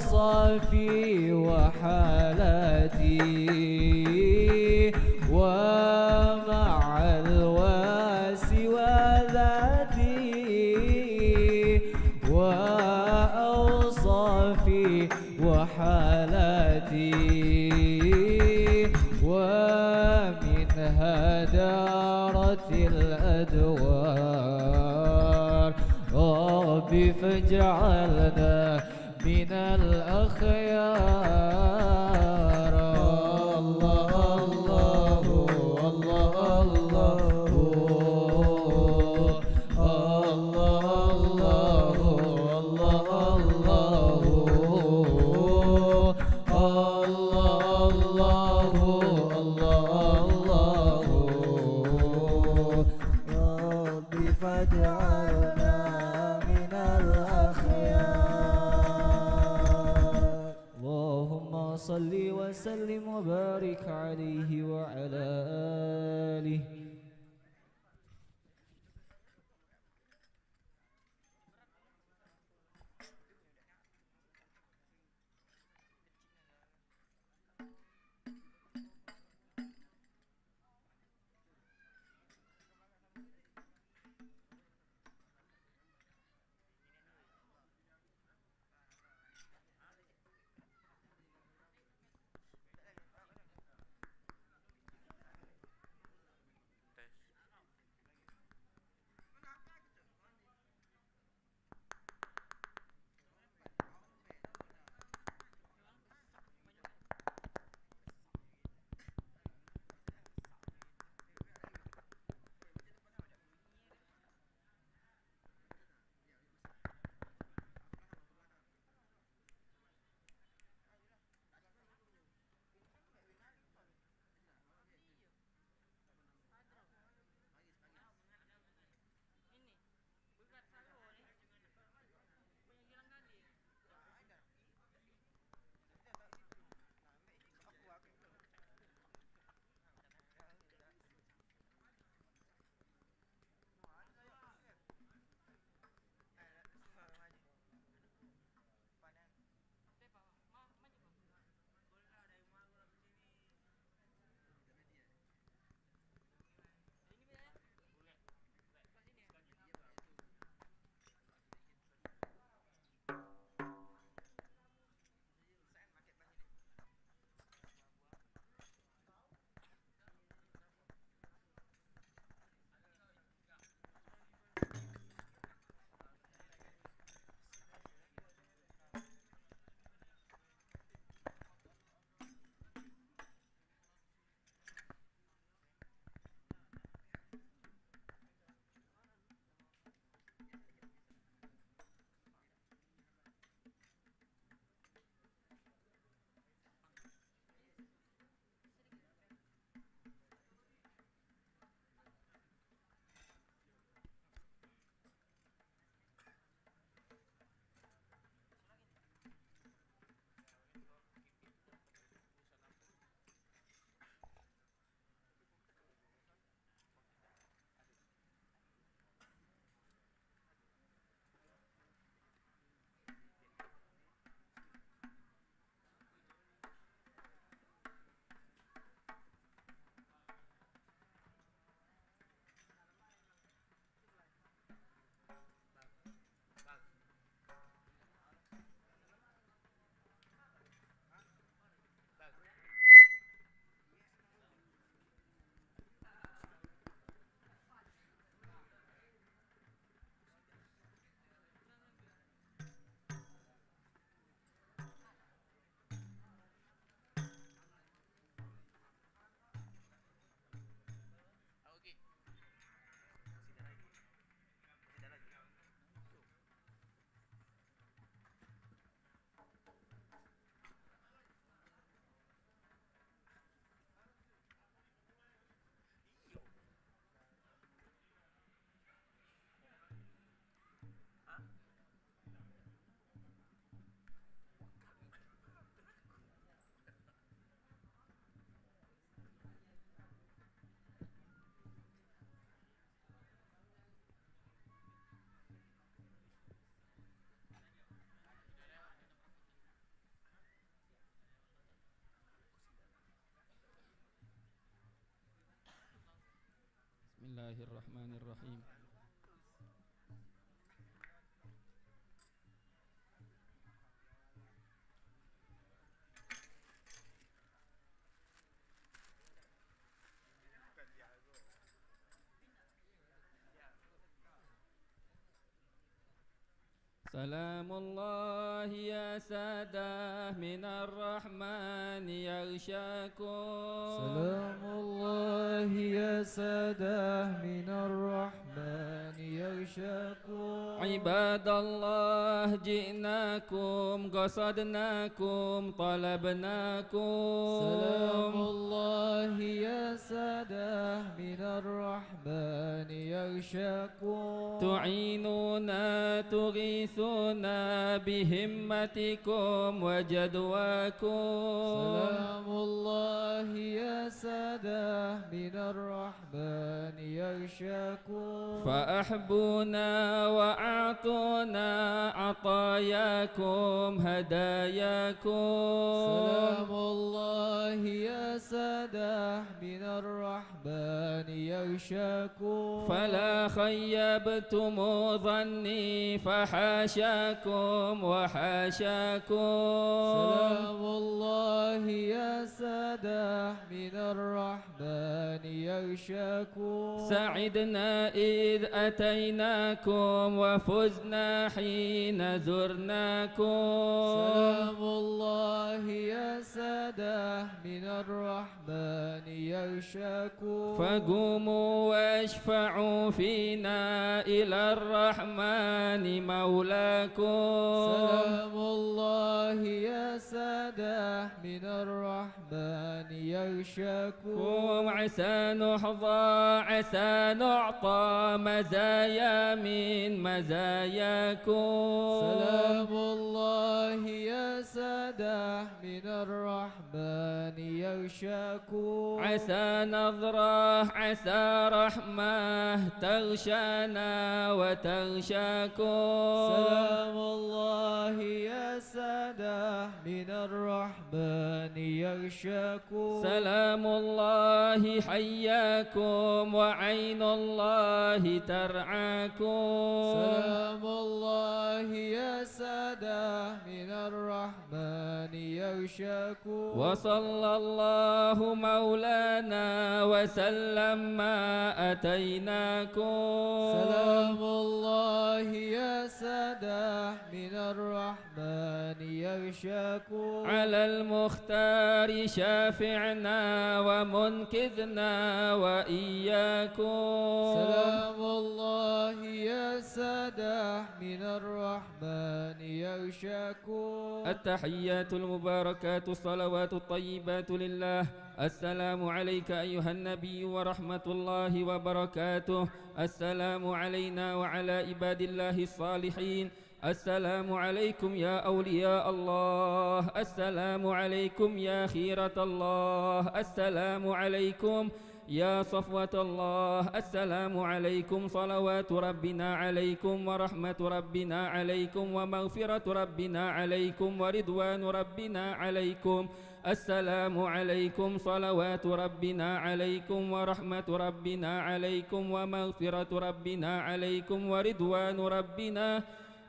وأوصافي وحالاتي ومع الواس وذاتي وأوصافي وحالاتي ومنها دارت الأدوار ربي فاجعلنا من الأخيار الله الله الله الله الله الله الله الله ربي فاجعلنا من الأخيار اللهم صل وسلم وبارك عليه وعلى آله. Bismillahirrahmanirrahim. سلام الله يا سادة من الرحمن يغشاكم. سلام الله يا سادة من الرحمن يغشاكم. عباد الله جئناكم قصدناكم طلبناكم. سلام الله يا سادة من الرحمن يغشاكم. تعينونا تغيثونا بهمتكم وجدواكم. سلام الله يا سادة من الرحمن يغشاكم. فأحبونا وأعطونا عطاياكم هداياكم. سلام الله يا سادة من الرحمن يغشاكم. فلا خيبتم ظني فحاشاكم وحاشاكم. سلام الله يا سادة من الرحمن يغشاكم. سعدنا إذ أتيناكم وفزنا حين زرناكم. سلام الله يا سادة من الرحمن يغشاكم. فقوموا واشفعوا فينا إلى الرحمن مولاكم. سلام الله يا سادة من الرحمن يغشاكم. عسى نحظى عسى نعطى مزايا من مزاياكم. سلام الله يا سادة من الرحمن يغشاكم. عسى نظرة عسى رحمة تغشانا وتغشاكم. سلام الله يا سادة من الرحمن يغشاكم. سلام الله حياكم وعين الله ترعاكم. سلام الله يا سادة من الرحمن يغشاكم. وصلى الله مولانا وسلم ما أتيناكم. سلام الله يا سادة من الرحمن يغشاكم. على المختار شافعنا ومنقذنا وإياكم. سلام الله يا سادة من الرحمن يغشاكم. التحيات المباركات الصلوات الطيبات لله. السلام عليك أيها النبي ورحمة الله وبركاته. السلام علينا وعلى عباد الله الصالحين. السلام عليكم يا أولياء الله. السلام عليكم يا خيرة الله. السلام عليكم يا صفوة الله. السلام عليكم صلوات ربنا عليكم ورحمة ربنا عليكم ومغفرة ربنا عليكم ورضوان ربنا عليكم. السلام عليكم صلوات ربنا عليكم ورحمة ربنا عليكم ومغفرة ربنا عليكم ورضوان ربنا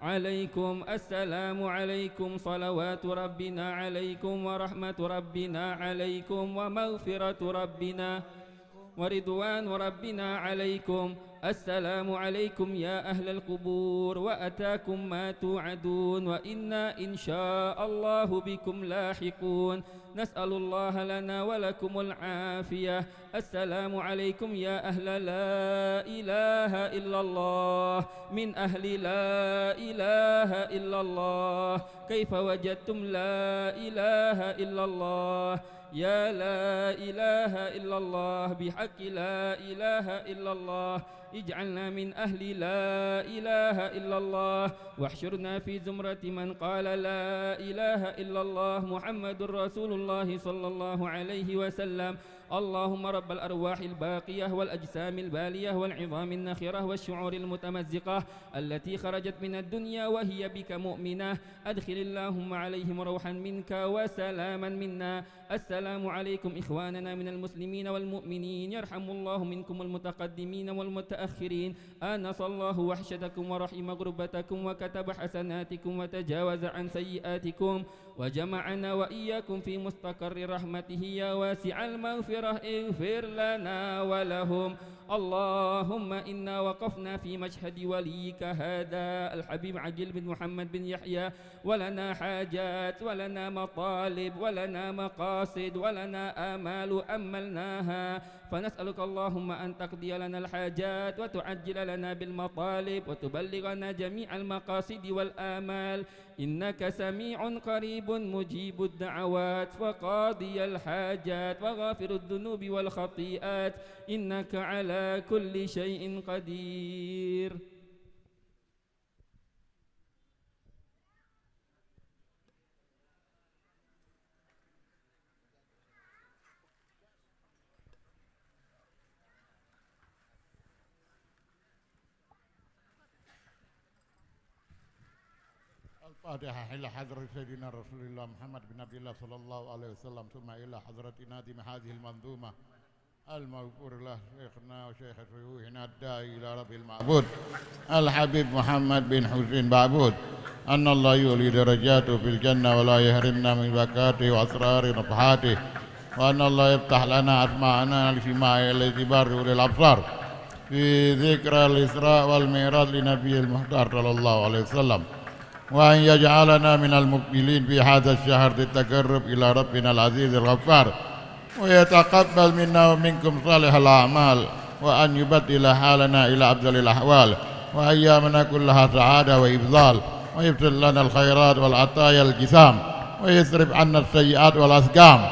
عليكم. السلام عليكم صلوات ربنا عليكم ورحمة ربنا عليكم ومغفرة ربنا ورضوان ربنا عليكم. السلام عليكم يا أهل القبور وأتاكم ما توعدون وإنا إن شاء الله بكم لاحقون. نسأل الله لنا ولكم العافية. السلام عليكم يا أهل لا إله إلا الله من أهل لا إله إلا الله. كيف وجدتم لا إله إلا الله؟ يا لا إله إلا الله بحق لا إله إلا الله. اجعلنا من أهل لا إله إلا الله واحشرنا في زمرة من قال لا إله إلا الله محمد رسول الله صلى الله عليه وسلم. اللهم رب الأرواح الباقية والأجسام البالية والعظام النخرة والشعور المتمزقة التي خرجت من الدنيا وهي بك مؤمنة، أدخل اللهم عليهم روحا منك وسلاما منا. السلام عليكم إخواننا من المسلمين والمؤمنين، يرحم الله منكم المتقدمين والمتأخرين، آنس الله وحشتكم ورحم غربتكم وكتب حسناتكم وتجاوز عن سيئاتكم، وجمعنا وإياكم في مستقر رحمته يا واسع المغفرة، اغفر لنا ولهم. اللهم إنا وقفنا في مشهد وليك هذا الحبيب عجل بن محمد بن يحيى، ولنا حاجات ولنا مطالب ولنا مقاصد ولنا آمال أملناها، فنسألك اللهم أن تقضي لنا الحاجات وتعجل لنا بالمطالب وتبلغنا جميع المقاصد والآمال، إنك سميع قريب مجيب الدعوات وقاضي الحاجات وغافر الذنوب والخطيئات، إنك على كل شيء قدير. الفاتحة إلى حضرة سيدنا رسول الله محمد بن عبد الله صلى الله عليه وسلم، ثم إلى حضرة نادم هذه المنظومة المغفور له شيخنا وشيخ شيوخنا الداعي إلى رب المعبود الحبيب محمد بن حسين بعبود، أن الله يولي درجاته في الجنة ولا يحرمنا من بركاته وأسرار نفحاته، وأن الله يفتح لنا أسماعنا لسماع الاعتبار للأبصار في ذكر الإسراء والمعراج لنبي المختار صلى الله عليه وسلم، وأن يجعلنا من المقبلين في هذا الشهر للتقرب إلى ربنا العزيز الغفار، ويتقبل منا ومنكم صالح الأعمال، وأن يبدل حالنا إلى أفضل الأحوال، وأيامنا كلها سعادة وإفضال، ويبطل لنا الخيرات والعطايا الجسام، ويصرف عنا السيئات والأسقام،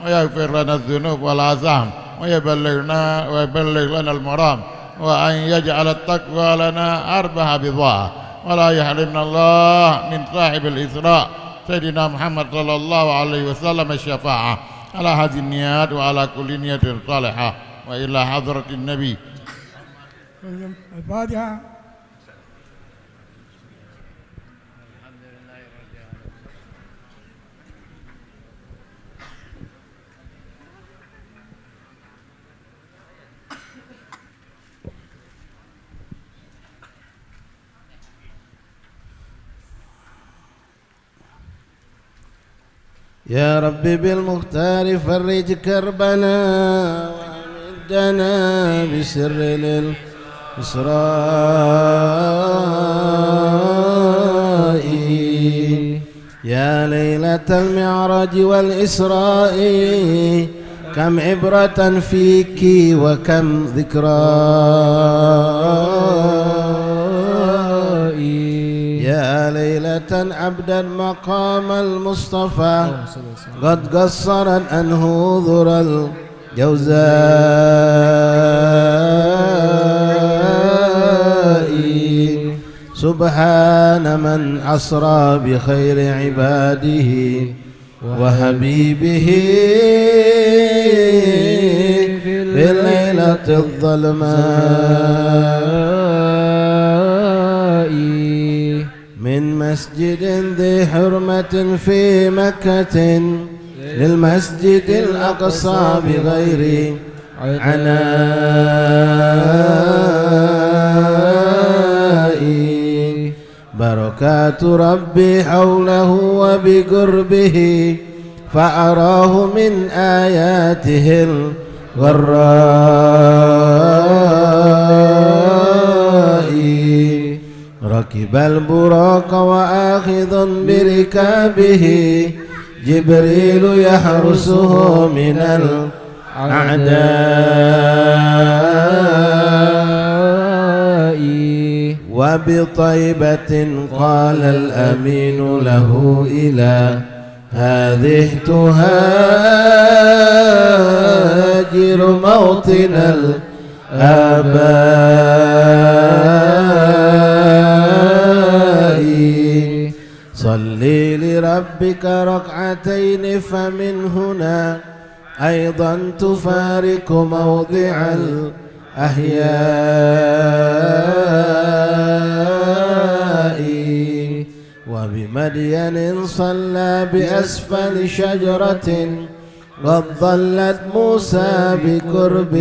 ويغفر لنا الذنوب والآثام، ويبلغ لنا المرام، وأن يجعل التقوى لنا أربح بضاعة، ولا يحرمنا الله من صاحب الإسراء سيدنا محمد صلى الله عليه وسلم الشفاعة على هذه النيات وعلى كل نية صالحة، وإلى حضرة النبي. الفاتحة. يا رب بالمختار فرج كربنا وأمدنا بسر للإسراء، يا ليلة المعراج والإسراء كم عبرة فيك وكم ذكرى، يا ليلة عبدا مقام المصطفى قد قصرت عنه ذرى الجوزاء، سبحان من أسرى بخير عباده وحبيبه بالليلة الظلماء، من مسجد ذي حرمة في مكة للمسجد الأقصى بغير عناء، بركات ربي حوله وبقربه فأراه من آياته الغراء، ركب البراق وآخذ بركابه جبريل يحرسه من الأعداء، وبطيبة قال الأمين له إلى هذه تهاجر موطن الآباء، صلي لربك ركعتين فمن هنا أيضا تفارق موضع الأحياء وبمدين صلى بأسفل شجرة قد ظلت موسى بقرب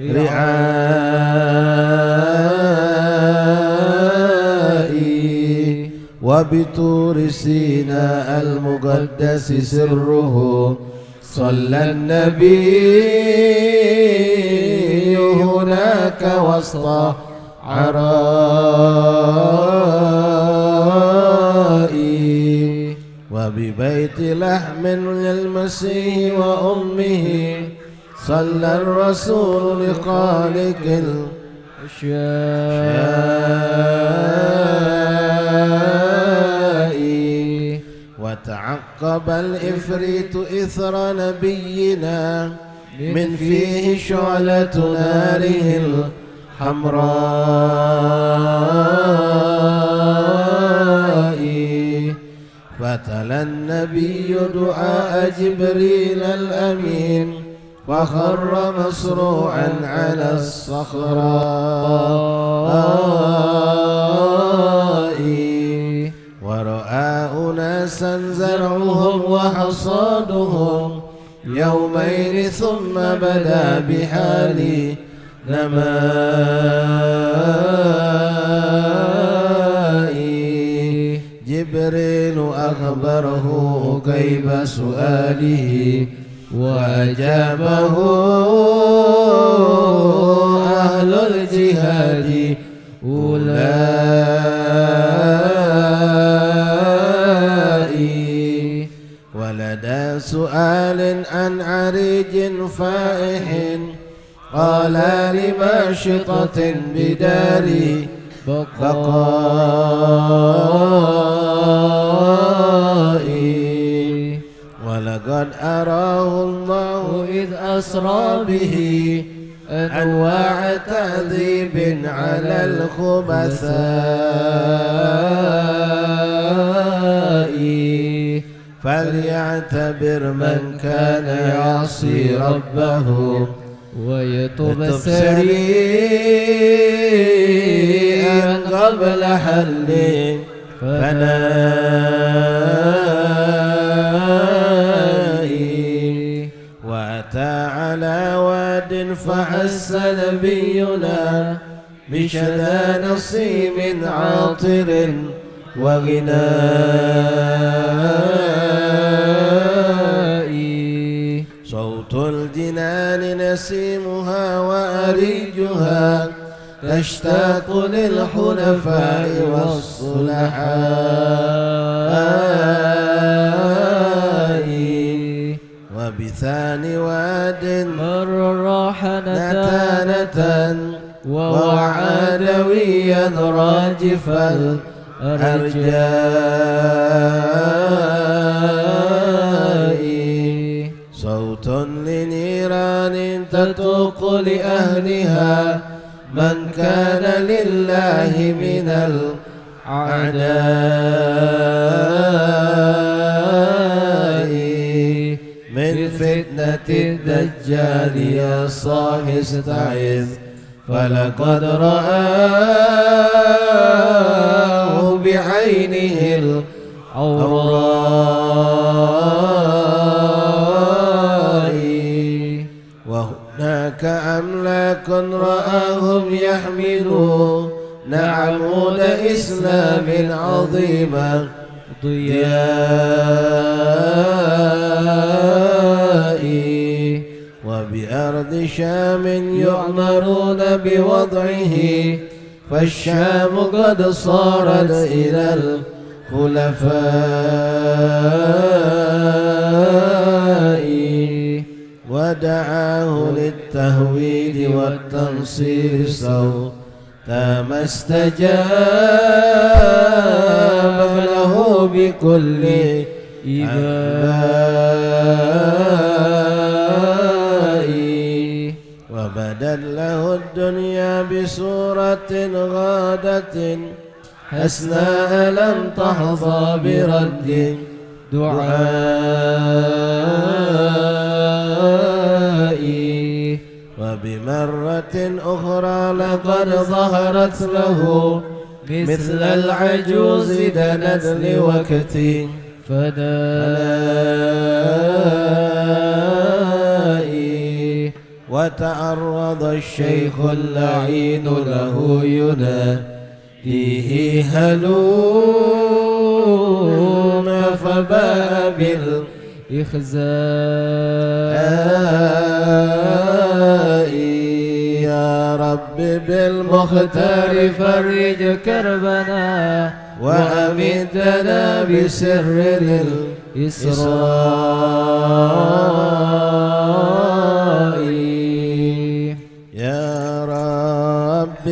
رعائي وبطور سيناء المقدس سره صلى النبي هناك وسط عرائي وببيت لحم للمسيح وأمه صلى الرسول لخالق الأشياء وتعقب الإفريت إثر نبينا من فيه شعلة ناره الحمراء فتلا النبي دعاء جبريل الأمين فخر مسروعا على الصخراء ورأى أناسا زرعهم وحصادهم يومين ثم بدا بحال نماء جبريل أخبره كيف سؤاله وأجابه أهل الجهاد أولئك ولدى سؤال عن عريج فائح قال لماشطة بدار بقائي ولقد أراه الله إذ أسرى به أنواع تعذيب على الخبثاء فليعتبر من كان يعصي ربه ويتوب سريعا قبل حل فنائي وأتى على واد فحس نبينا بشدى نصيب عاطر وغنائي صوت الجنان نسيمها وأريجها تشتاق للحنفاء والصلحاء وبثاني واد مر راح نتانة ووعادويا راجف الأرجاء صوت لنيران تتوق لأهلها من كان لله من الأعداء من فتنة الدجال يا صاحي استعذ فلقد رآه بعينه العوراء وهناك أملاك رآهم يحملون عمود إسلام عظيما ضياء وبأرض شام يؤمرون بوضعه فالشام قد صارت إلى الخلفاء ودعاه للتهويد والتنصير صوتا ما استجاب له بكل إباء وبدت له الدنيا بصورة غادة حسناء لم تحظى برد دعاء مرة أخرى لقد ظهرت له مثل العجوز دنت لوقتي فنائي وتعرض الشيخ اللعين له يناديه هلوم فباء بالإخزاء يا رب بالمختار فرج كربنا وأمدنا بسر الإسراء يا رب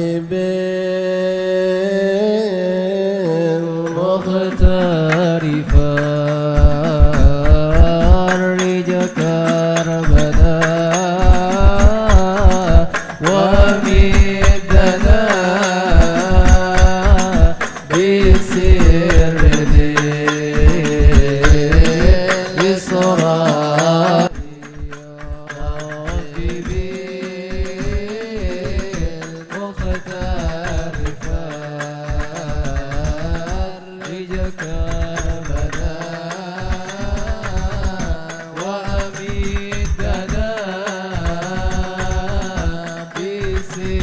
بالمختار فرج كربنا وأمدنا بسر الإسراء بالمختار فرج كربنا وأمدنا بسر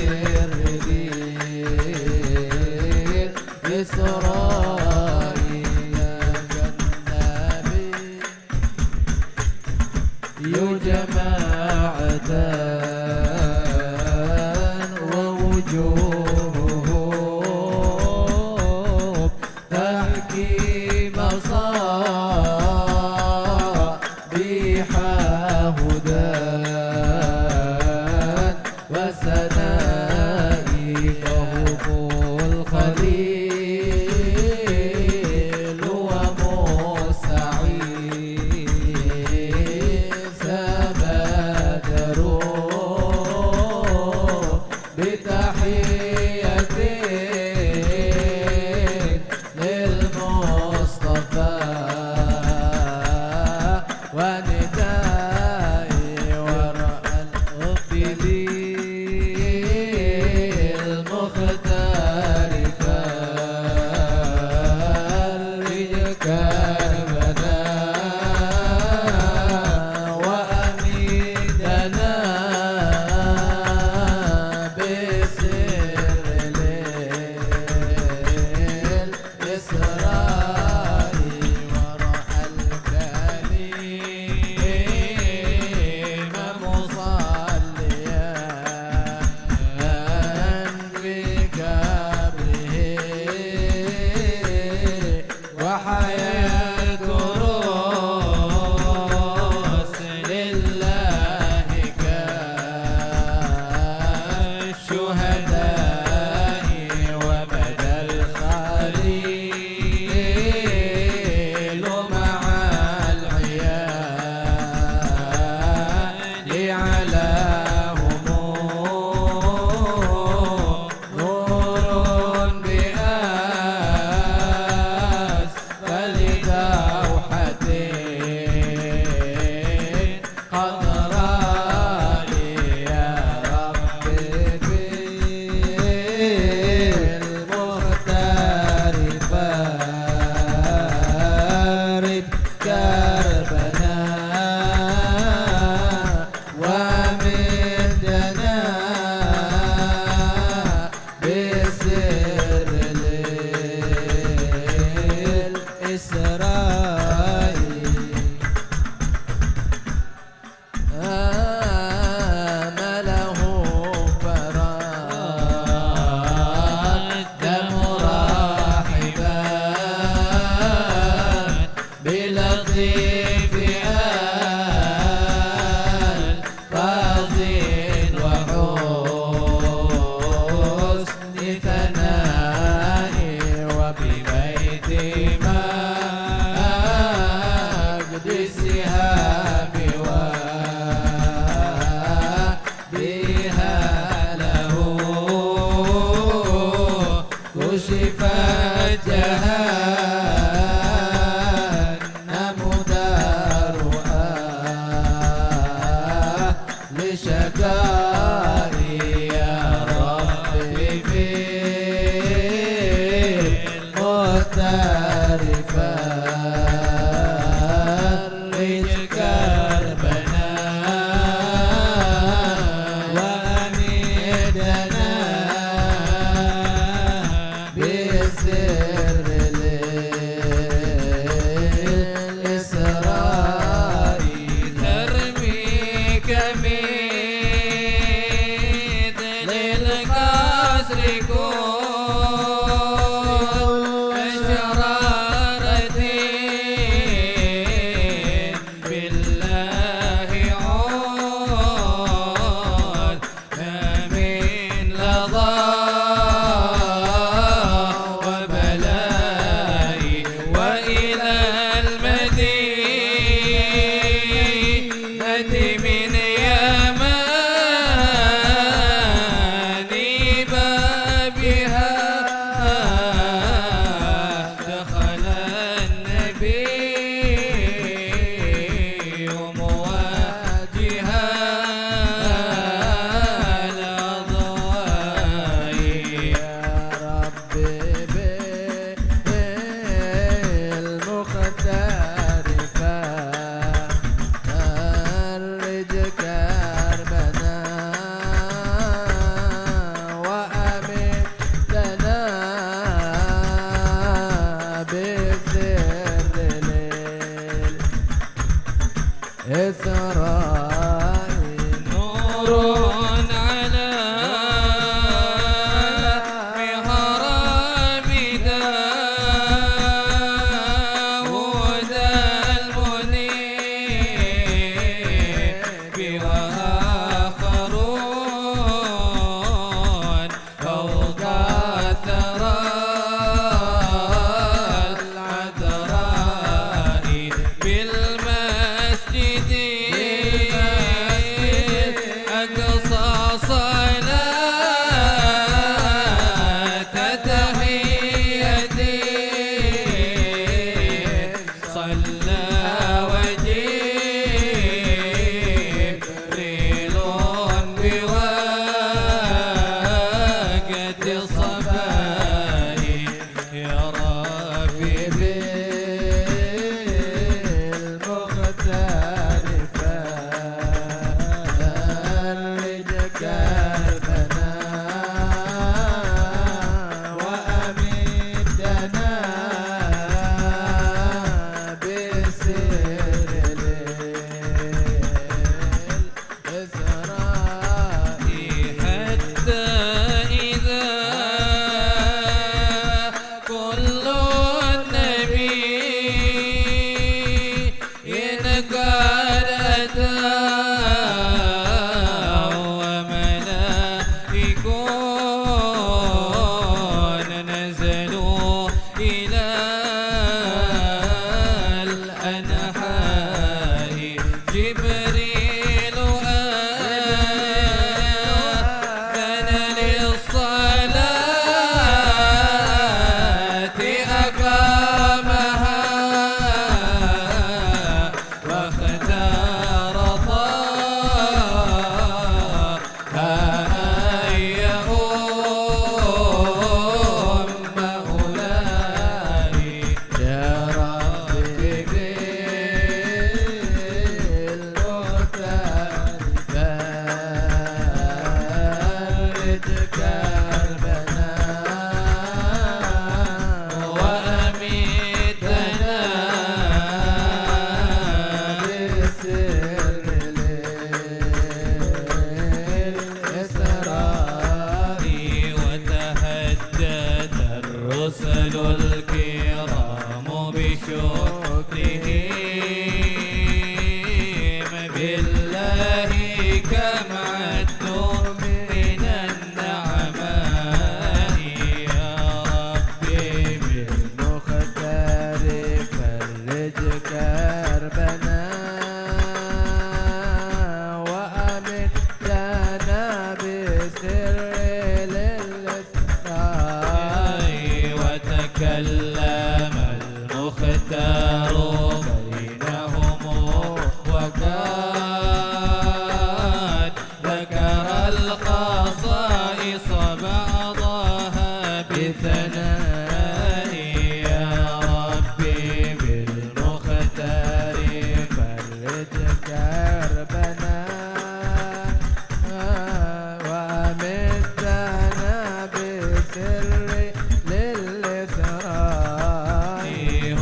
الإسراء يا جماعة ووجوههم تحكي مصابيح هدى وسنائي فهم الخليل ومستعين سبادروا بتحية للمصطفى وندائي ورأى الحب بالمختار فرج كربنا وأمدنا بسر الإسراء ورأى الكريم مصليا بكبره وحياة رسل الله كالشهداء وبدا الخليل مع العيال علاهم نور بأسفل دوحة خضراء يا رب بالمختار فارج كربنا ومدنا بسر الإسراء آمله فراد مراحبا بلطيف ألفاظ وحسن ثناء وببيت ما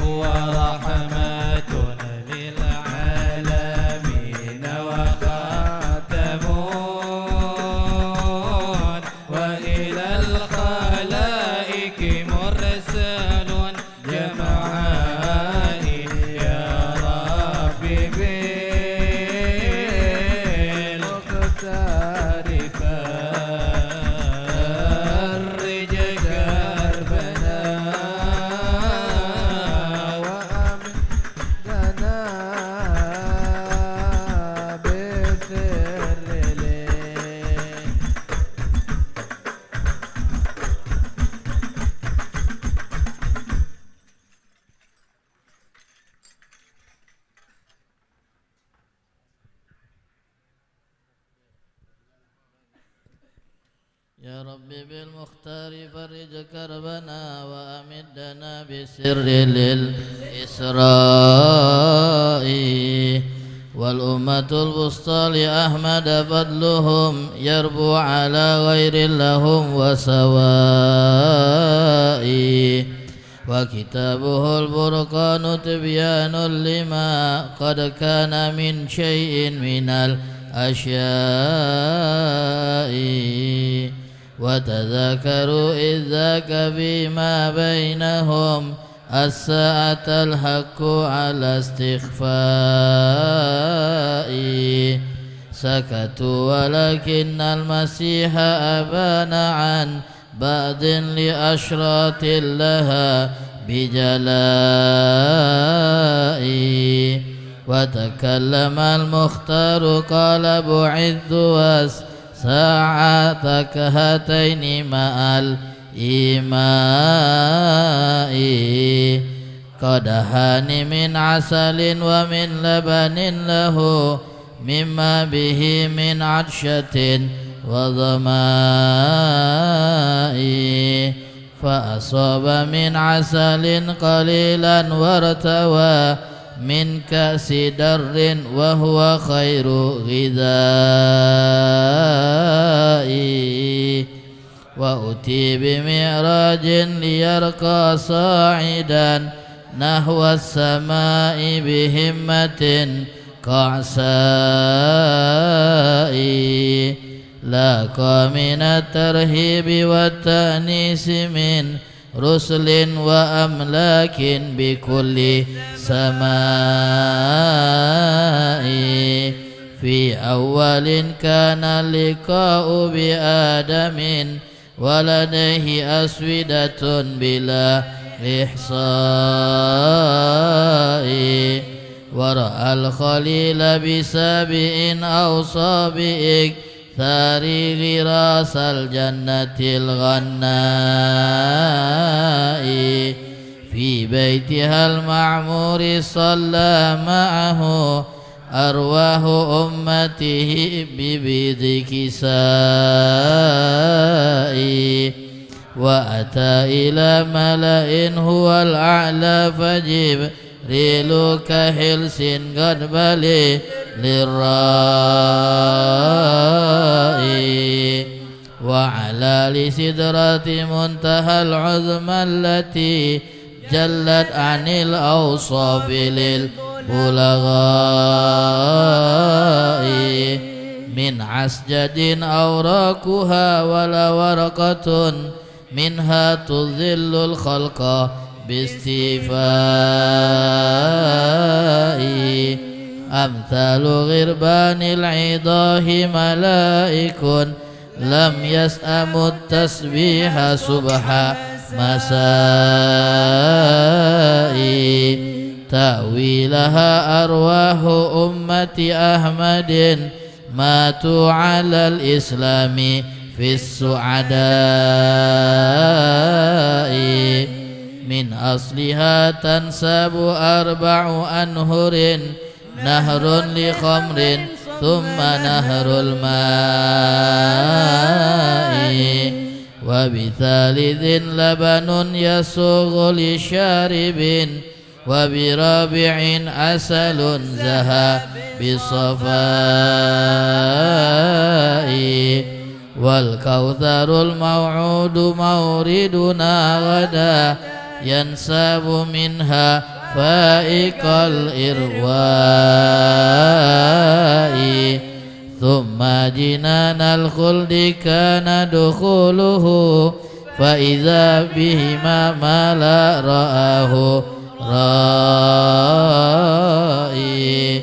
هو رحمن يا رب بالمختار فرج كربنا وأمدنا بسر للإسراء والأمة الوسطى لأحمد فضلهم يربو على غير لهم وسواء وكتابه البرقان تبيان لما قد كان من شيء من الأشياء وتذكروا إذ ذاك فيما بينهم الساعة الحق على استخفاء سكتوا ولكن المسيح أبان عن بعض لأشراط لها بجلاء وتكلم المختار قال بعثت ساعتك هاتين مع الإيماء قدحان من عسل ومن لبن له مما به من عطشة وظماء فأصاب من عسل قليلا وارتوى من كأس در وهو خير غذاء وأتي بمعراج ليرقى صاعدا نحو السماء بهمة قعساء لاقى من الترهيب والتأنيس من رسل وأملاك بكل سماء في أول كان اللقاء بآدم ولديه أسودة بلا إحصاء ورأى الخليل بسابئ أو صابئ ثاري غراس الجنة الغناء في بيتها المعمور صلى معه أرواح أمته ببيض كساء وأتى إلى ملأ هو الأعلى فجبريل كحلس قد بلي للراء وعلى لسدرة منتهى العظمى التي جلت عن الأوصاف للبلغاء من عسجد أوراقها ولا ورقة منها تظل الخلق باستيفاء أمثال غربان العضاه ملائك لم يسأموا التسبيح صبح مساء تأويلها أرواح أمة أحمد ماتوا على الإسلام في السعداء من أصلها تنسب 4 أنهر نهر لخمر ثم نهر الماء وبثالث لبن يسوغ لشارب وبرابع عسل زهى بصفاء والكوثر الموعود موردنا غدا ينساب منها فائق الإرواء ثم جنان الخلد كان دخوله فإذا بهما ما لا رآه رائي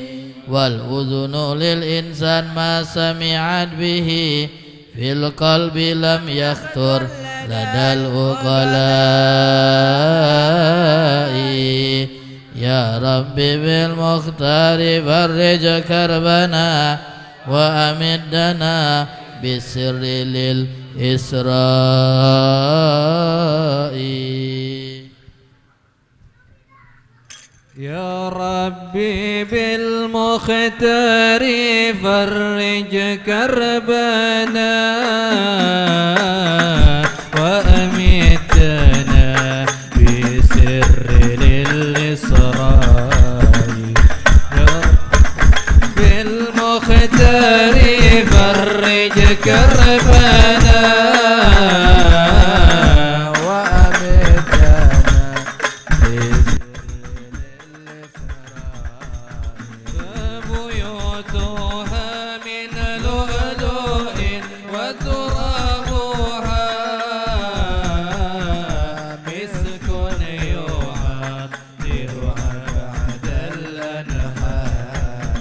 والأذن للإنسان ما سمعت به في القلب لم يخطر لدى العقلاء يا رب بالمختار فرج كربنا وأمدنا بالسر للإسراء يا ربي بالمختار فرج كربنا كربنا وأمدنا فبيوتها من لؤلؤ وترابها مسك يعطرها بعد الأنهار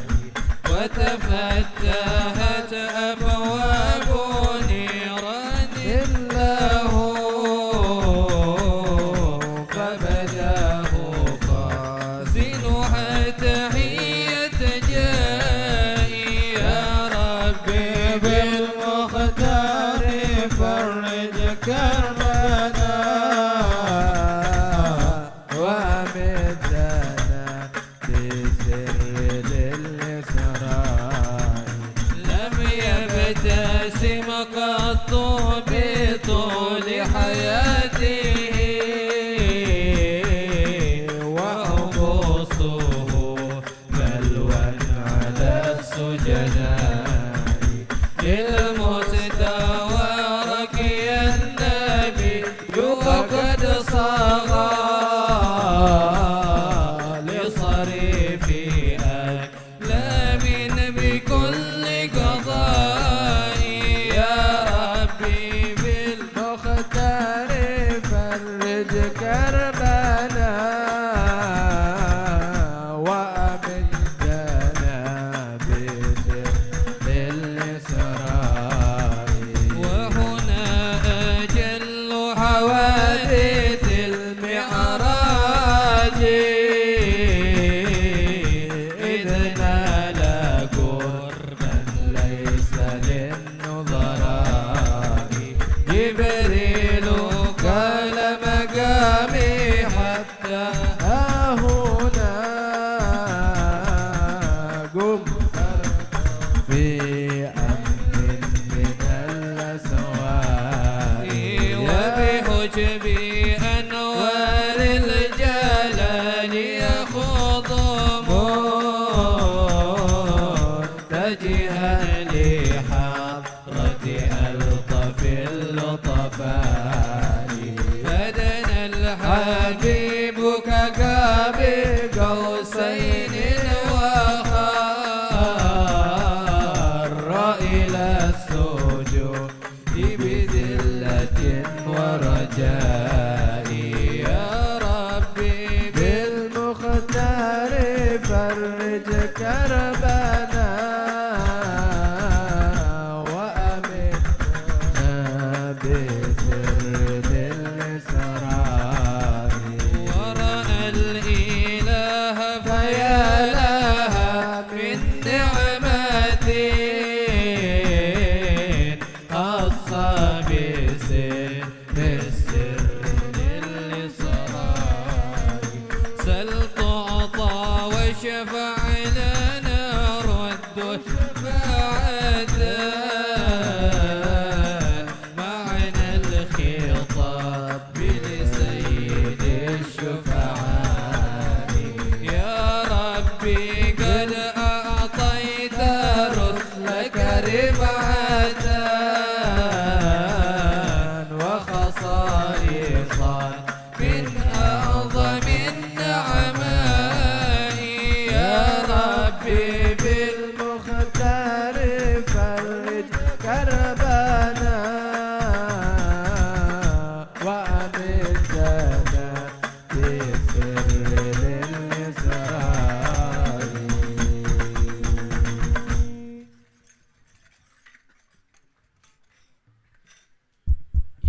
وتفتحت أبواب نيران له فبداه خازنها تحية جائي يا ربي بالمختار فرج كربنا وأمدنا بسر للإسراء لم يبتسم قط بطول حياته وأبصه بلوى على السجناء للمستوى ركي النبي وقد صغى لصريف أكلام بكل قضاء يا ربي بالمختار فرج كربنا وأمدنا بسر للإسراء وهنا أجل حوادث المعراج إذ نال قربا ليس للنظراء جبريل قال مقامي حتى ها هنا قم في أمن من الأسواق وبحجب أنوار الجلال يخوض منتجها لحضرة ألطف اللطفاء فدنا الحبيب كقاب قوسين وخار إلى السجود بذلة ورجاء يا ربي بالمختار فرج كربنا وأمدنا بسر للإسراء ورأى الإله فيا لها من نعمة خاصة بسر للإسراء سل تعطى واشفع لنا رد شفاعة معنى الخطاب بلسيد الشفعاء يا ربي قد أعطيت رسلك رفعة وخصائصا من أعظم النعماء يا ربي بالمختار فرج كربنا وأمدنا بسر للإسراء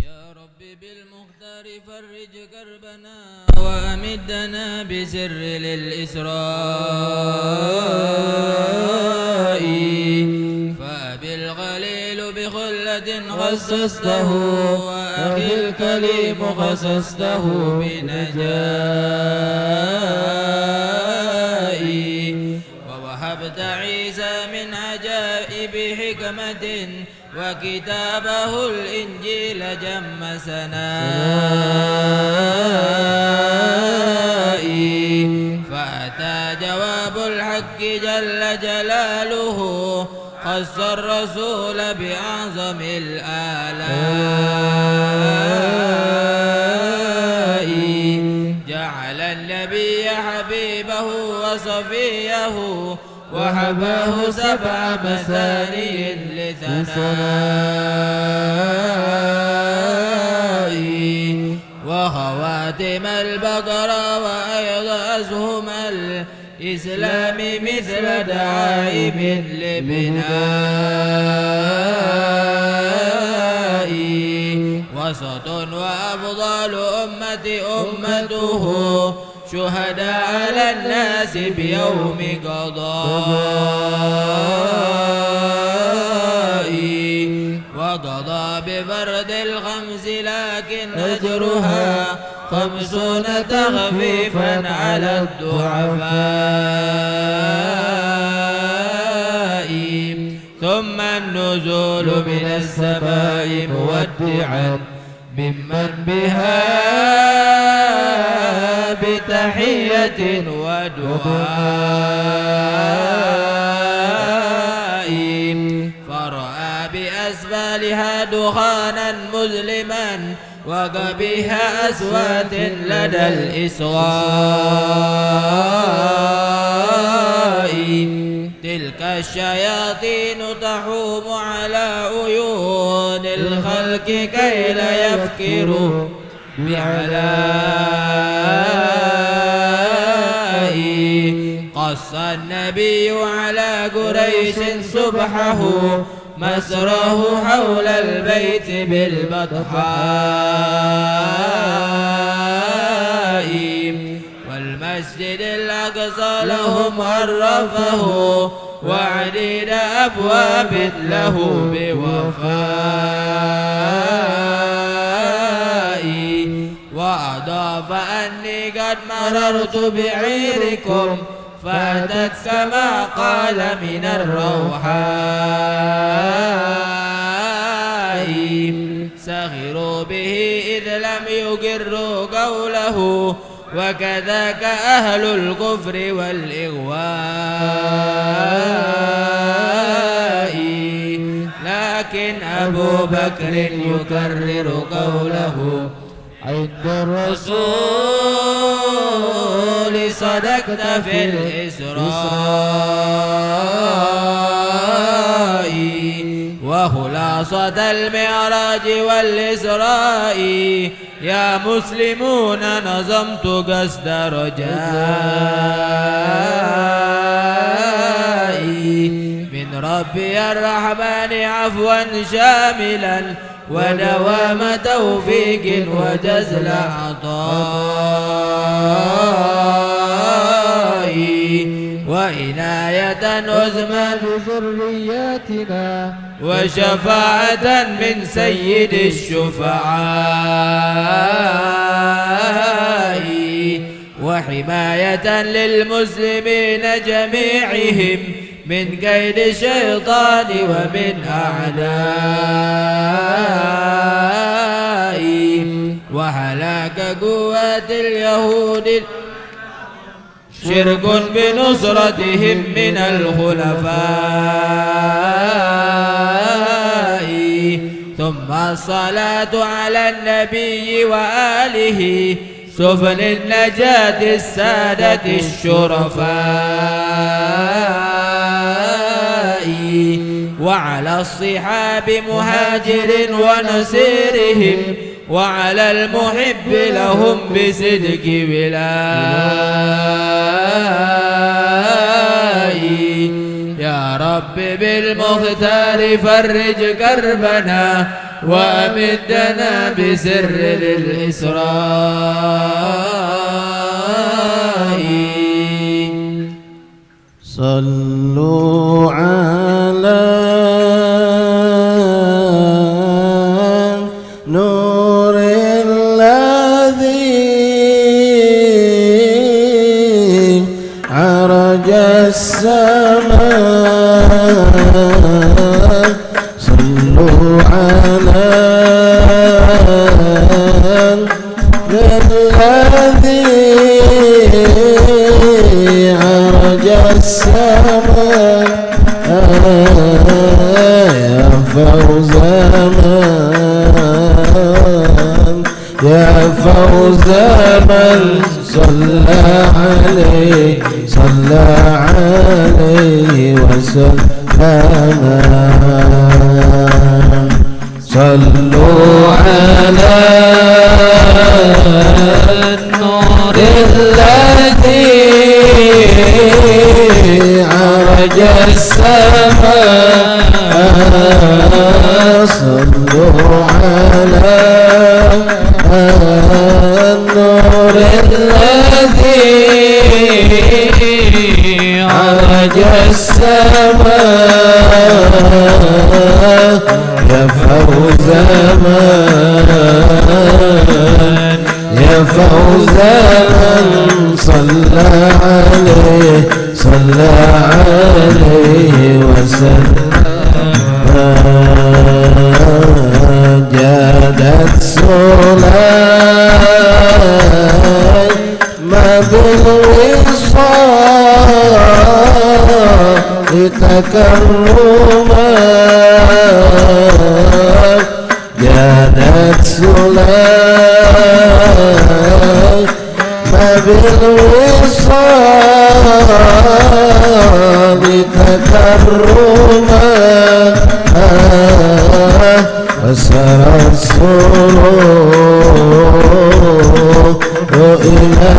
يا ربي بالمختار فرج كربنا وأمدنا بسر للإسراء فبالغليل بخلة خصصته وأخي الكليم خصصته بنجائي ووهبت عيسى من عجائب حكمة وكتابه الإنجيل جم سنائي فأتى جواب الحق جل جلاله خص الرسول بأعظم الآلاء جعل النبي حبيبه وصفيه وحباه 7 مثاني لثناء وخواتم البقرة وأيضا أسهم الإسلام مثل دعائم لبناء وسط وأفضل أمته شهداء على الناس بيوم قضاء وقضى بفرد الخمس لكن أجرها 50 تخفيفا على الضعفاء ثم النزول من السماء مودعا ممن بها بتحية ودعاء فرأى بأسفلها دخانا مظلما وقبيح أصوات لدى الإصغاء تلك الشياطين تحوم على عيون الخلق كي لا يفكروا بعلاء قص النبي على قريش صبحه مسره حول البيت بالبطحاء والمسجد الأقصى لهم عرفه وعديد أبواب له بوفاء وأضاف أني قد مررت بعيركم فأتت كما قال من الروحاء سخروا به إذ لم يقروا قوله وكذاك أهل الكفر والإغواء لكن أبو بكر يكرر قوله عند الرسول صدقت في الإسراء وخلاصة المعراج والإسراء يا مسلمون نظمت قصد رجائي من ربي الرحمن عفوا شاملا ودوام توفيق وجزل عطاء وعناية عظمى بذرياتنا وشفاعة من سيد الشفعاء وحماية للمسلمين جميعهم من كيد الشيطان ومن أعداء وهلاك قوات اليهود شرك بنصرتهم من الخلفاء ثم الصلاة على النبي وآله سفن النجاة السادة الشرفاء وعلى الصحاب مهاجر ونسيرهم وعلى المحب لهم بصدق ولاء يا رب بالمختار فرج كربنا وأمدنا بسر الإسراء صلوا على نور الذي عرج السماء صلوا على الذي عرج السماء فوز من يا فوز من صلى عليه وسلم صلوا على النور الذي عرج السماء صلوا على النور الذي عرج السماء يا فوز من يا فوز من صلى عليه وسلم جادت سليمان بالوصال تكرما جادت سليمان بالوصال تكرما وسر السرور إلى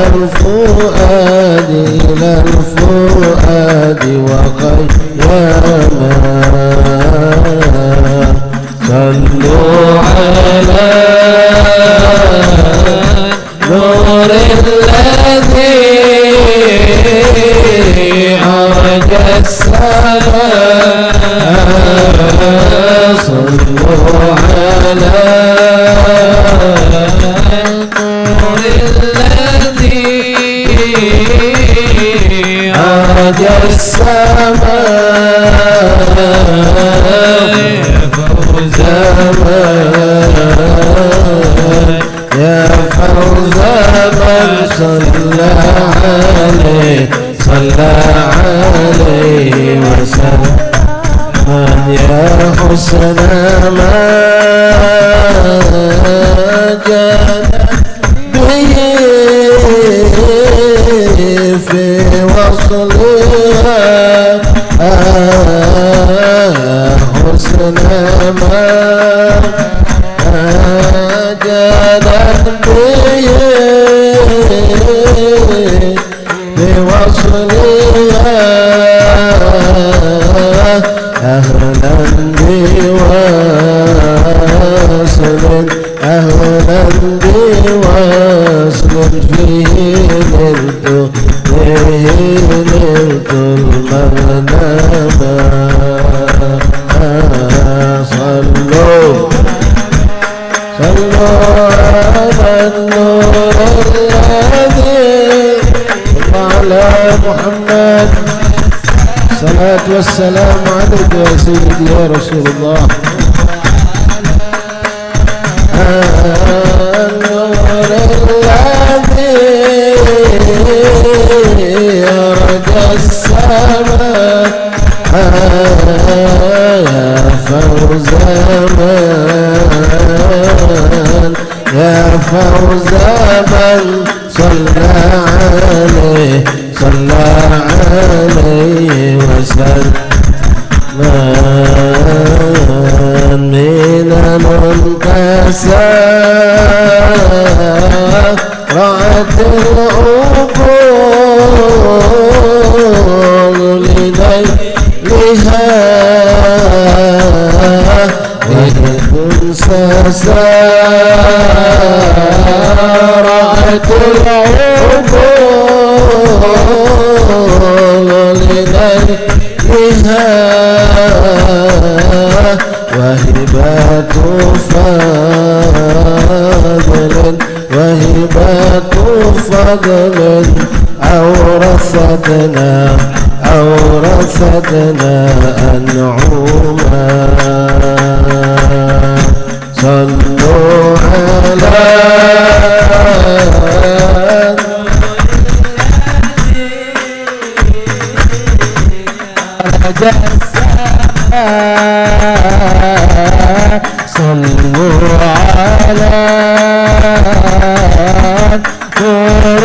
الفؤاد وقيما صلوا على نور الذي عرج السماء صلوا على نور الذي عرج السماء فوز يا فوز من صلى عليه وسلم يا حسن ما جاءت به في وصلها حسن ما جاءت به بوصلها أهلا بواصل فيه نلت المنام صلوا على النور الذي على محمد الصلاة والسلام عليك يا سيدي يا رسول الله النور الذي عرج السماء يا فوز من يا فوز من صلى عليه وسلم من منكسرت العقول لليلها وإن سارت العقول لليلها وهبة فضل أورثتنا أنعوما صلوا على السماء صلوا على نور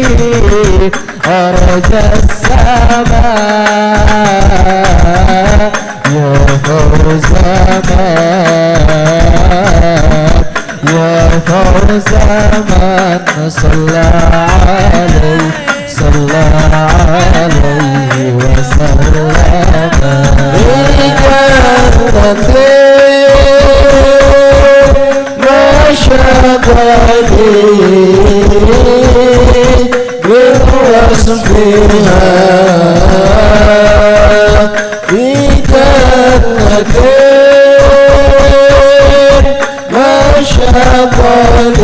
الذي أرج السماء يا فوز يا فوز من صلى عليه صلى عليه وسلم ما شغلي بوصفها في جنتين ما شغلي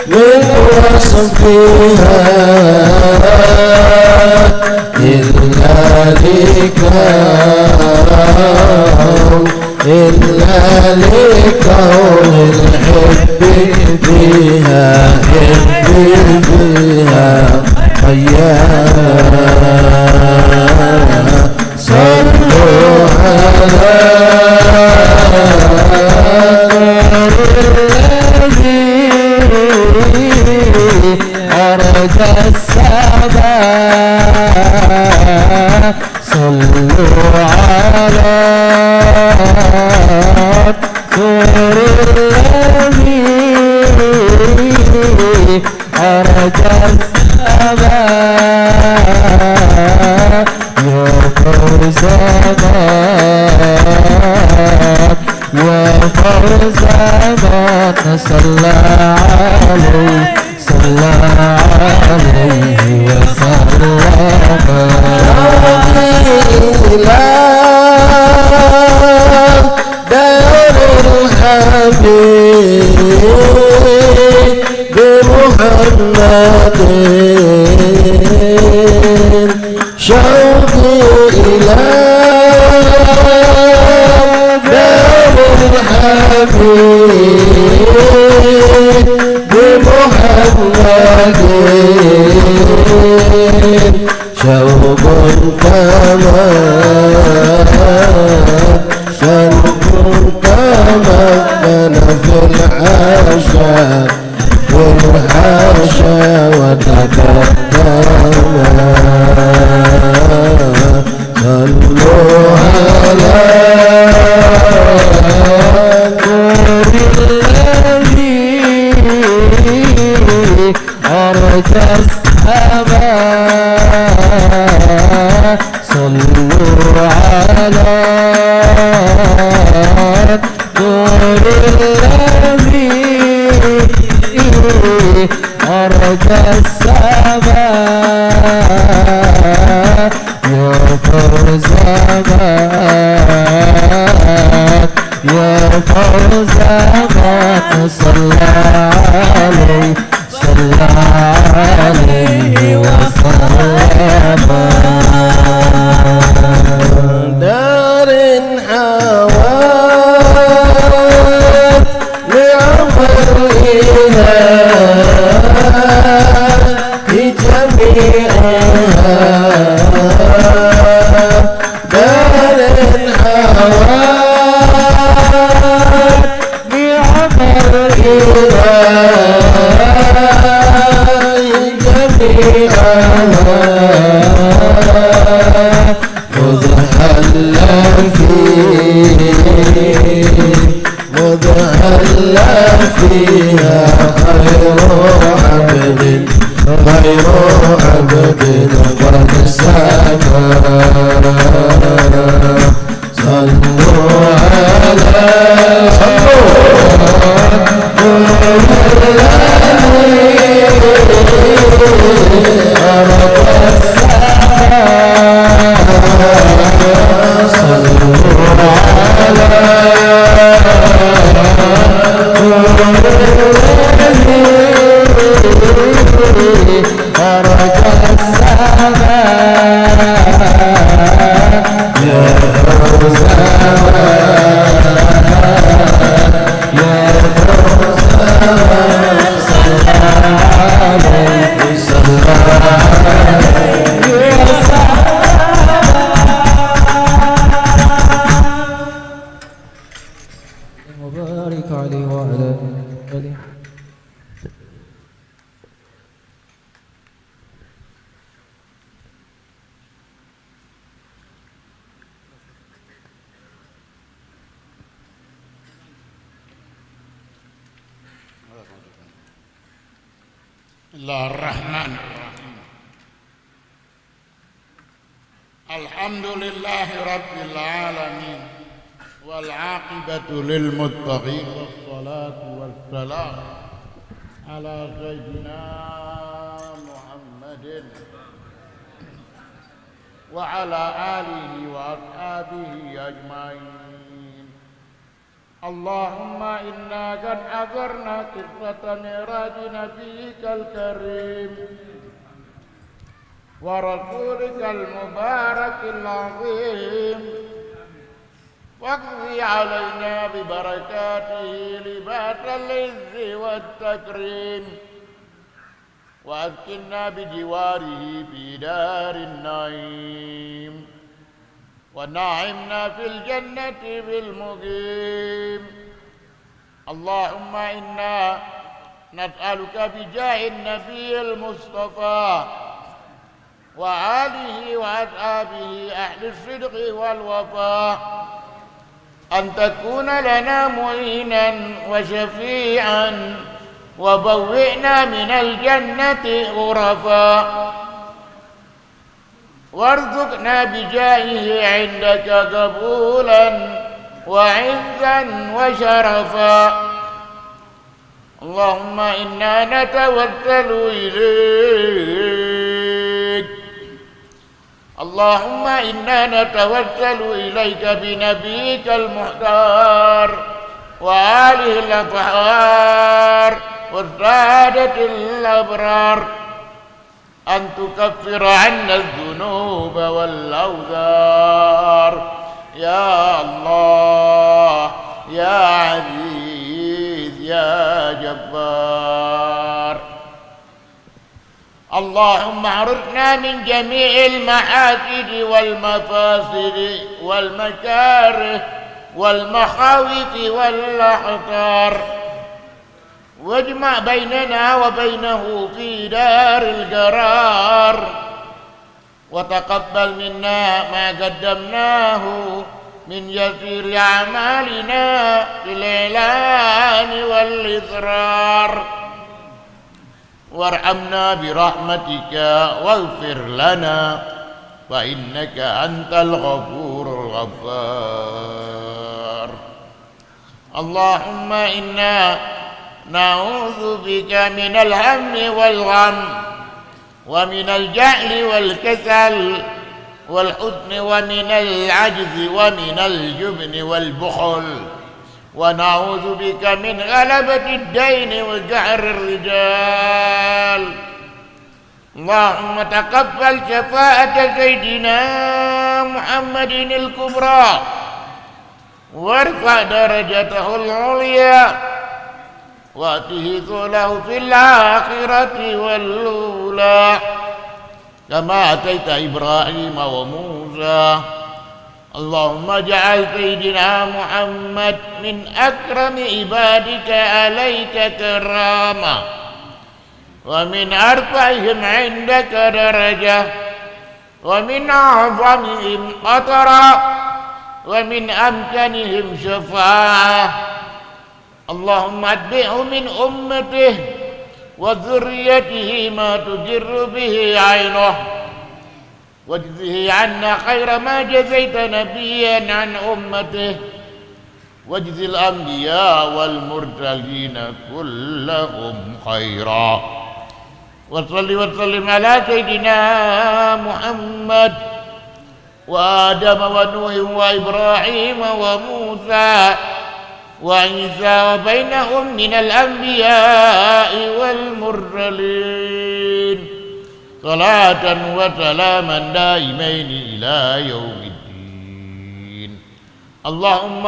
من وصفها إلا لكون الحب فيها خيال صلوا على أرج السماء صلوا على نور الذي أرج السماء يا فوز يا فوز من صلى عليه صلى عليه وسلم إلى دار الحبيب بمحمد شوقي إلى دار الحبيب بمحمد شوق كما كان في الحاشا وتقدم صلوا على نور الذي أرج السماء صلوا على نور الذي أرج السماء يا فوز يا فوز من صلى عليه صلى عليه وسلم دار حوات لعمرها في جميعها دار حوات لعمرها مذهلا فيها خير عبد قد سما صلوا على Bismillahirrahmanirrahim. Alhamdulillahi rabbil alamin wal aqibatu lil muttaqin wassalatu wassalam ala sayyidina Muhammadin wa ala alihi wa ashabihi ajmain. Allahumma inna qad azarna qissata miraj nabiyyikal karim wa rasulikal mubarakil azim waqdi alayna bi barakatihi libatal izzi wat takrim wa askinna bi jiwarihi fi darin naim ونعمنا في الجنة بالمقيم. اللهم إنا نسألك بجاه النبي المصطفى وآله وأصحابه أهل الصدق والوفاء أن تكون لنا معينا وشفيعا وبوئنا من الجنة غرفا وارزقنا بجاهه عندك قبولا وعزا وشرفا. اللهم إنا نتوسل إليك اللهم إنا نتوسل إليك بنبيك المختار وآله الأطهار والسادة الأبرار أن تكفر عنا الذنوب والأوزار يا الله يا عزيز يا جبار. اللهم اعرضنا من جميع المحاسد والمفاسد والمكاره والمخاوف والأخطار واجمع بيننا وبينه في دار القرار وتقبل منا ما قدمناه من يسير أعمالنا في الإعلان والإصرار وارحمنا برحمتك واغفر لنا فإنك أنت الغفور الغفار. اللهم إنا نعوذ بك من الهم والغم ومن الجهل والكسل والحزن ومن العجز ومن الجبن والبخل ونعوذ بك من غلبة الدين وجهر الرجال. اللهم تقبل شفاعة سيدنا محمد الكبرى وارفع درجته العليا وآته له في الآخرة والأولى كما أتيت إبراهيم وموسى. اللهم اجعل سيدنا محمد من أكرم عبادك عليك كرامة ومن أرفعهم عندك درجة ومن أعظمهم قدرا ومن أمكنهم شفاعة. اللهم أتبعه من أمته وذريته ما تجر به عينه واجزه عنا خير ما جزيت نبيا عن أمته واجزي الأنبياء والمرسلين كلهم خيرا. وصل وسلم على سيدنا محمد وآدم ونوح وإبراهيم وموسى وعيسى وبينهم من الأنبياء والمرسلين صلاة وسلاما دائمين إلى يوم الدين. اللهم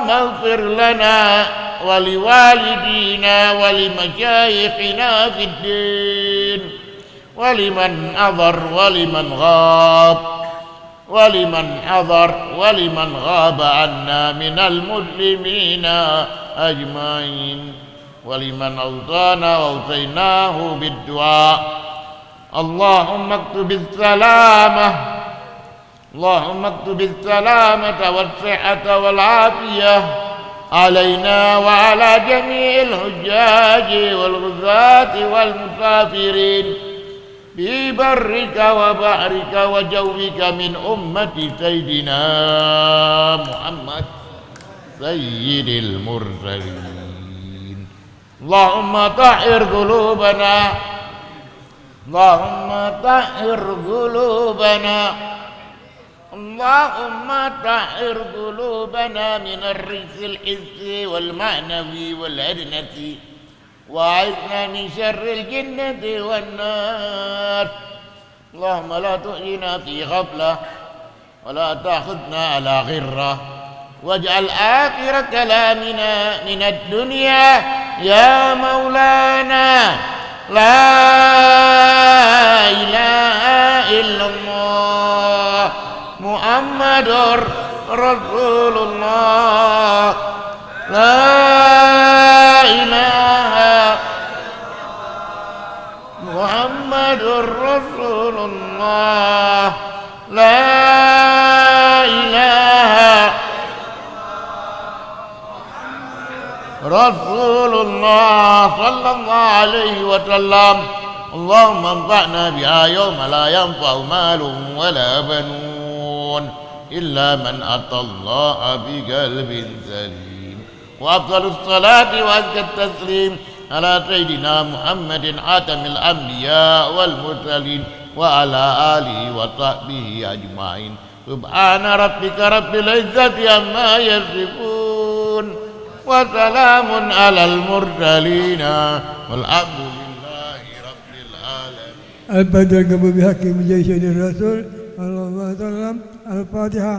اغفر لنا ولوالدينا ولمشايخنا في الدين ولمن حضر ولمن غاب ولمن حضر ولمن غاب عنا من المسلمين أجمعين ولمن أوصانا وأوصيناه بالدعاء. اللهم اكتب السلامة والصحة والعافية علينا وعلى جميع الحجاج والغزاة والمسافرين في برك وبحرك وجوك من أمة سيدنا محمد سيد المرسلين. اللهم طهر قلوبنا، اللهم طهر قلوبنا، اللهم طهر قلوبنا من الرجس الحسي والمعنوي والأدنة، وأعذنا من شر الجنة والنار. اللهم لا تؤذنا في غفلة ولا تأخذنا على غرة، واجعل آخر كلامنا من الدنيا يا مولانا لا إله إلا الله محمد رسول الله، لا إله محمد رسول الله، لا إله رسول الله صلى الله عليه وسلم. اللهم انفعنا بها يوم لا ينفع مال ولا بنون إلا من أتى الله بقلب سليم. وأفضل الصلاة وأزكى التسليم على سيدنا محمد خاتم الأنبياء والمرسلين وعلى آله وصحبه أجمعين. سبحان ربك رب العزة عما يصفون وسلام على المرسلين والحمد لله رب العالمين. البدر قبل بحكم جيش الرسول صلى الله عليه وسلم. الفاتحة.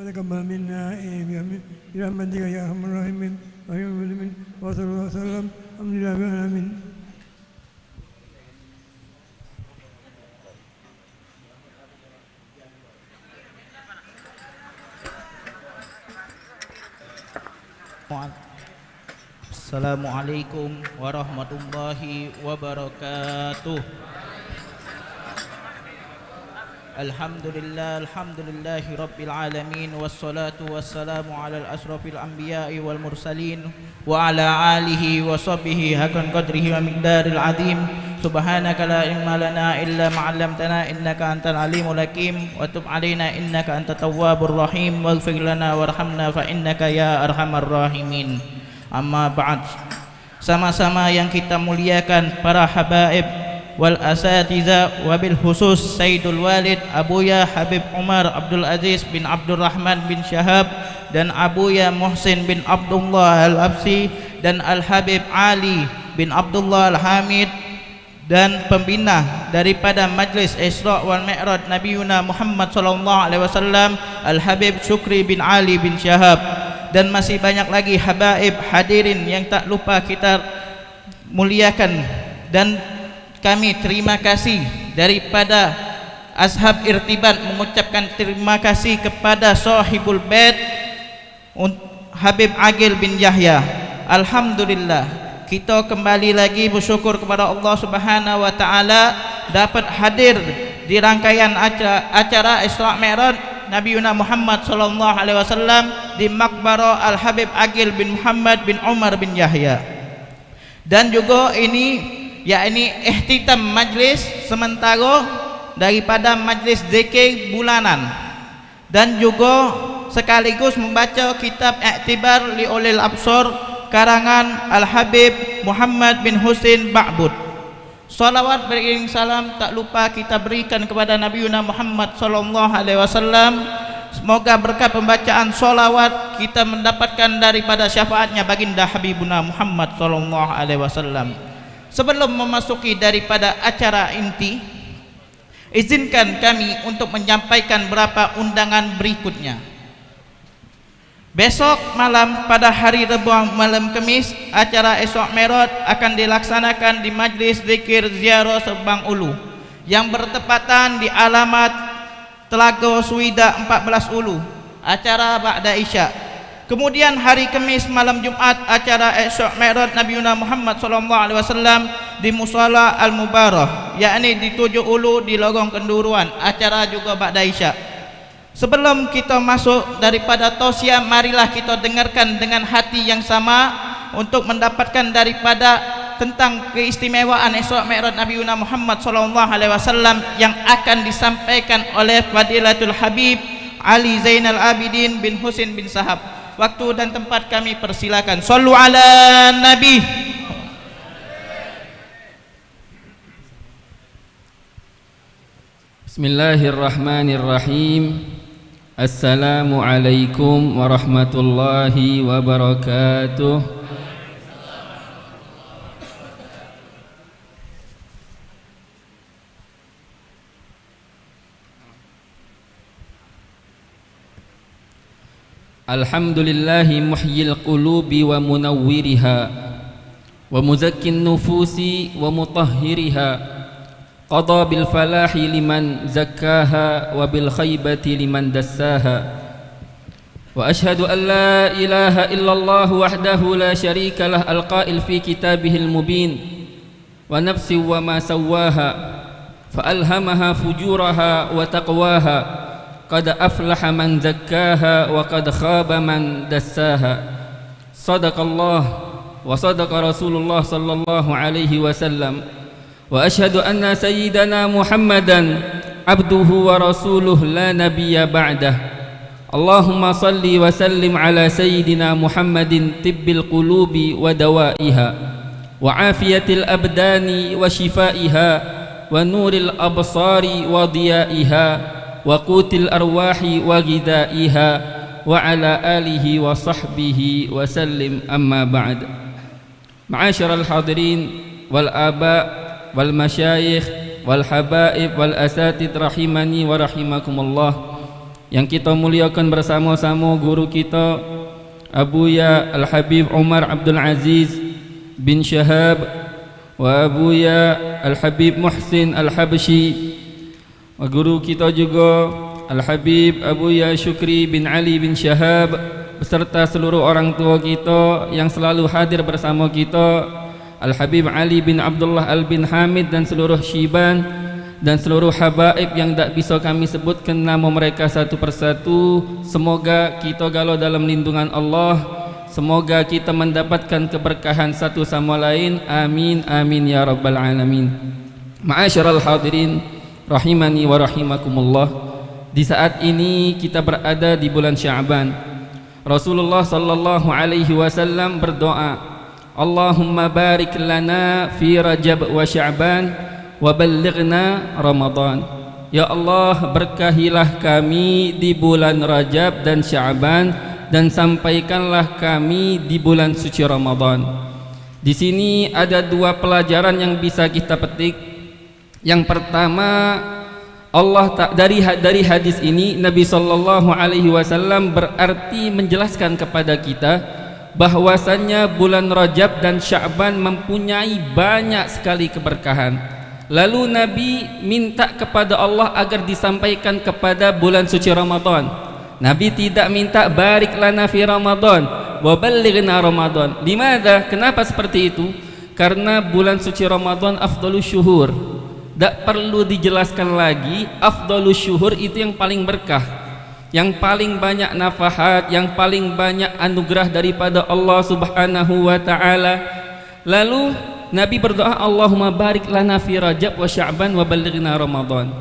تقبل منا برحمتك يا ارحم الراحمين ويا المسلمين وصلى الله وسلم الحمد لله رب العالمين. Assalamualaikum warahmatullahi wabarakatuh. Alhamdulillahi rabbil alamin, wassalatu wassalamu ala al-asrafil anbiya'i wal mursalin wa ala alihi wa sahbihi haqqan qadrihi wa miqdaril azim. Subhanaka la ilma lana illa ma 'allamtana innaka antal alimul hakim, wa tub 'alaina innaka antat tawwabur rahim, waghfir lana warhamna fa innaka ya arhamar rahimin. Amma ba'd. Sama-sama yang kita muliakan para habaib wal asatiza, wabil khusus Sayyidul Walid Abuya Habib Umar Abdul Aziz bin Abdul Rahman bin Syahab dan Abuya Muhsin bin Abdullah Al-Absi dan Al-Habib Ali bin Abdullah Al-Hamid dan pembina daripada Majlis Isra wal Mi'raj Nabiuna Muhammad sallallahu alaihi wasallam Al-Habib Syukri bin Ali bin Syahab, dan masih banyak lagi habaib hadirin yang tak lupa kita muliakan. Dan kami terima kasih daripada Ashab Irtibat mengucapkan terima kasih kepada Sahibul Bait Habib Agil bin Yahya. Alhamdulillah, kita kembali lagi bersyukur kepada Allah Subhanahu wa taala dapat hadir di rangkaian acara Isra Mi'raj Nabiuna Muhammad sallallahu alaihi wasallam di Maqbarah Al-Habib Agil bin Muhammad bin Umar bin Yahya. Dan juga ini yakni ihtitam majlis sementara daripada majlis zikir bulanan, dan juga sekaligus membaca kitab I'tibar li Ulil Absar karangan Al-Habib Muhammad bin Husin Ba'bud. Salawat beriring salam tak lupa kita berikan kepada Nabiuna Muhammad sallallahu alaihi wasallam. Semoga berkat pembacaan salawat kita mendapatkan daripada syafaatnya baginda Habibuna Muhammad sallallahu alaihi wasallam. Sebelum memasuki daripada acara inti, izinkan kami untuk menyampaikan beberapa undangan berikutnya. Besok malam pada hari Rabu malam Kamis, acara Isra Mi'raj akan dilaksanakan di Majlis Zikir Ziarah Sebang Ulu yang bertepatan di alamat Telaga Suida 14 Ulu, acara ba'da Isya. Kemudian hari Kamis malam Jumat, acara Isra Mi'raj Nabiuna Muhammad sallallahu alaihi wasallam di Musala Al-Mubarak, yakni di 7 Ulu di Lorong Kenduruan. Acara juga ba'da Isya. Sebelum kita masuk daripada tausiah, marilah kita dengarkan dengan hati yang sama untuk mendapatkan daripada tentang keistimewaan Isra Mi'raj Nabi Muhammad SAW yang akan disampaikan oleh Fadilatul Habib Ali Zainal Abidin bin Husin bin Sahab. Waktu dan tempat kami persilakan. Shallu ala Nabi. Bismillahirrahmanirrahim. Assalamualaikum warahmatullahi wabarakatuh. Alhamdulillahi muhyil qulubi wa munawwiriha wa muzakkin nufusi wa mutahhiriha. Qada bil falahi liman zakkaha wa bil khaybati liman dassaha. Wa ashhadu an la ilaha illallah wahdahu la syarika lah al-qail fi kitabihil mubin. Wa nafsi wa ma sawwaha fa alhamaha fujuraha wa taqwaha. Qad aflaha man zakkaha wa qad khaba man dassaha. Sadaqallah wa sadaqa Rasulullah sallallahu alaihi wasallam. Wa ashhadu anna sayyidana Muhammadan abduhu wa rasuluh la nabiyya ba'dah. Allahumma salli wa sallim ala sayyidina Muhammadin tibbil qulubi wa dawaiha wa afiyatil abdani wa shifaiha wa nuril absari wa diyaiha wa qutil arwahi wa ghidaiha wa ala alihi wa sahbihi wa sallim. Amma ba'd. Ma'asyiral hadirin wal aba wal masyayikh wal habaib wal asatid rahimani wa rahimakumullah, yang kita muliakan bersama-sama guru kita Abuya Al-Habib Umar Abdul Aziz bin Syahab wa Abuya Al-Habib Muhsin Al-Habshi, wa guru kita juga Al-Habib Abuya Syukri bin Ali bin Syahab, beserta seluruh orang tua kita yang selalu hadir bersama kita, Al-Habib Ali bin Abdullah Al-bin Hamid dan seluruh syiban dan seluruh habaib yang tak bisa kami sebutkan nama mereka satu persatu. Semoga kita galau dalam lindungan Allah, semoga kita mendapatkan keberkahan satu sama lain. Amin amin ya rabbal alamin. Ma'asyiral hadirin rahimani wa rahimakumullah. Di saat ini kita berada di bulan Sya'ban. Rasulullah sallallahu alaihi wasallam berdoa, Allahumma barik lana fi Rajab wa Sya'ban wa ballighna Ramadan. Ya Allah, berkahilah kami di bulan Rajab dan Sya'ban dan sampaikanlah kami di bulan suci Ramadan. Di sini ada 2 pelajaran yang bisa kita petik. Yang pertama, dari hadis ini Nabi sallallahu alaihi wasallam berarti menjelaskan kepada kita bahwasannya bulan Rajab dan Sya'ban mempunyai banyak sekali keberkahan. Lalu Nabi minta kepada Allah agar disampaikan kepada bulan suci Ramadan. Nabi tidak minta barik lana fi Ramadan wa ballighna Ramadan. Dimana? Kenapa seperti itu? Karena bulan suci Ramadan afdhalus syuhur. Tak perlu dijelaskan lagi, afdhalus syuhur itu yang paling berkah, yang paling banyak nafahat, yang paling banyak anugerah daripada Allah Subhanahu wa taala. Lalu Nabi berdoa, Allahumma barik lana fi Rajab wa Sya'ban wa ballighna Ramadan.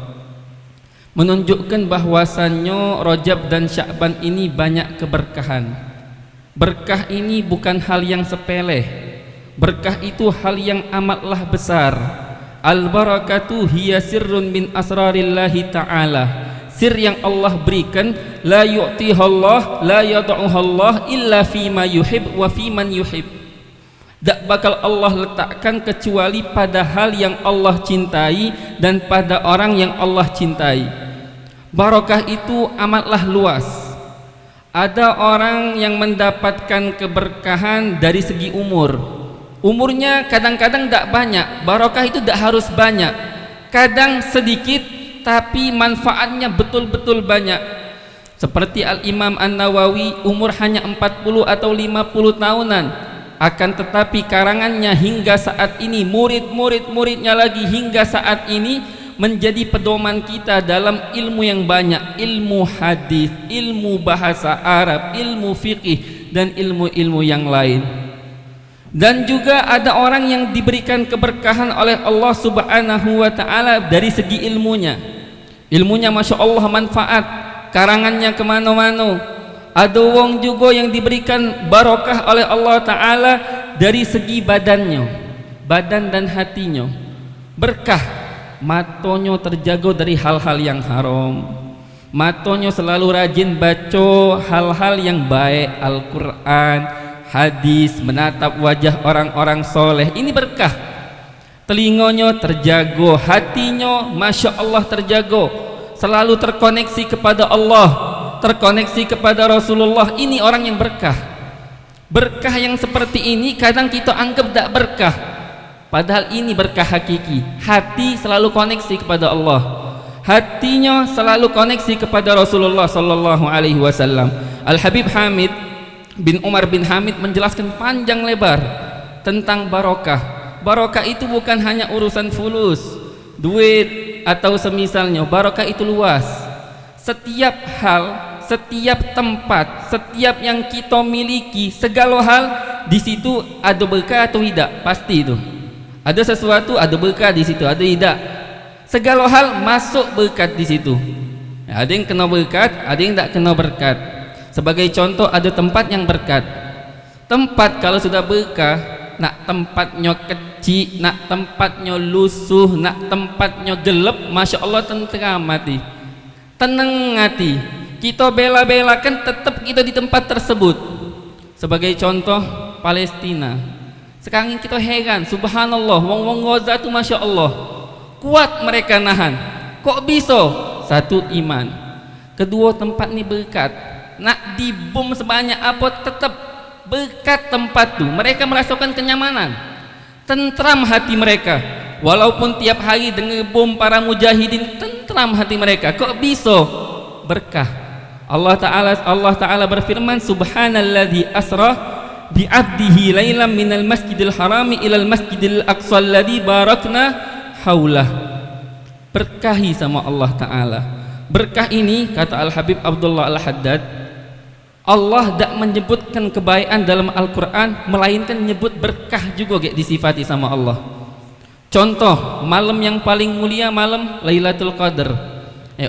Menunjukkan bahwasannya Rajab dan Sya'ban ini banyak keberkahan. Berkah ini bukan hal yang sepele. Berkah itu hal yang amatlah besar. Al-barakatu hiya sirrun min asrarillahi ta'ala. Sir yang Allah berikan, la yu'tihallah la yad'uhallah illa fima yuhib wa fiman yuhib. Tak bakal Allah letakkan kecuali pada hal yang Allah cintai dan pada orang yang Allah cintai. Barakah itu amatlah luas. Ada orang yang mendapatkan keberkahan dari segi umur. Umurnya kadang-kadang tak banyak, barakah itu tak harus banyak. Kadang sedikit tapi manfaatnya betul-betul banyak. Seperti Al-Imam An-Nawawi, umur hanya 40 atau 50 tahunan, akan tetapi karangannya hingga saat ini, muridnya lagi hingga saat ini menjadi pedoman kita dalam ilmu yang banyak, ilmu hadis, ilmu bahasa Arab, ilmu fikih, dan ilmu-ilmu yang lain. Dan juga ada orang yang diberikan keberkahan oleh Allah Subhanahu wa ta'ala dari segi ilmunya. Ilmunya Masya Allah manfaat, karangannya kemana-mana. Ada wong juga yang diberikan barokah oleh Allah ta'ala dari segi badannya, badan dan hatinya, berkah. Matonya terjaga dari hal-hal yang haram, matonya selalu rajin baca hal-hal yang baik, Al-Quran, hadis, menatap wajah orang-orang soleh, ini berkah. Telinganya terjaga, hatinya Masya Allah terjaga, selalu terkoneksi kepada Allah, terkoneksi kepada Rasulullah. Ini orang yang berkah. Berkah yang seperti ini kadang kita anggap tak berkah, padahal ini berkah hakiki. Hati selalu koneksi kepada Allah, hatinya selalu koneksi kepada Rasulullah sallallahu alaihi wasallam. Al-Habib Hamid bin Umar bin Hamid menjelaskan panjang lebar tentang barokah. Barokah itu bukan hanya urusan fulus, duit atau semisalnya. Barokah itu luas. Setiap hal, setiap tempat, setiap yang kita miliki, segala hal di situ ada berkah atau tidak, pasti itu. Ada sesuatu, ada berkat di situ, ada tidak. Segala hal masuk berkat di situ. Ada yang kena berkat, ada yang tak kena berkat. Sebagai contoh, ada tempat yang berkat. Tempat kalau sudah berkah, nak tempatnya kecil, nak tempatnya lusuh, nak tempatnya gelap, Masya Allah tenteram hati, tenang hati. Kita bela-belakan tetap kita di tempat tersebut. Sebagai contoh, Palestina. Sekarang kita heran, subhanallah, wong-wong Gaza itu Masya Allah kuat mereka nahan. Kok bisa? Satu, iman. Kedua, tempat ini berkat. Nak dibom sebanyak apa tetap berkat tempat itu. Mereka merasakan kenyamanan, tentram hati mereka. Walaupun tiap hari dengar bom para mujahidin, tentram hati mereka. Kok bisa? Berkah. Allah Ta'ala berfirman, subhanalladzi asra bi'abdihi laylam minal masjidil harami ilal masjidil aqsa alladzi barakna haulah. Berkahi sama Allah Ta'ala. Berkah ini, kata Al-Habib Abdullah Al-Haddad, Allah tak menyebutkan kebaikan dalam Al-Quran, melainkan menyebut berkah juga disifati sama Allah. Contoh, malam yang paling mulia, malam Lailatul Qadar.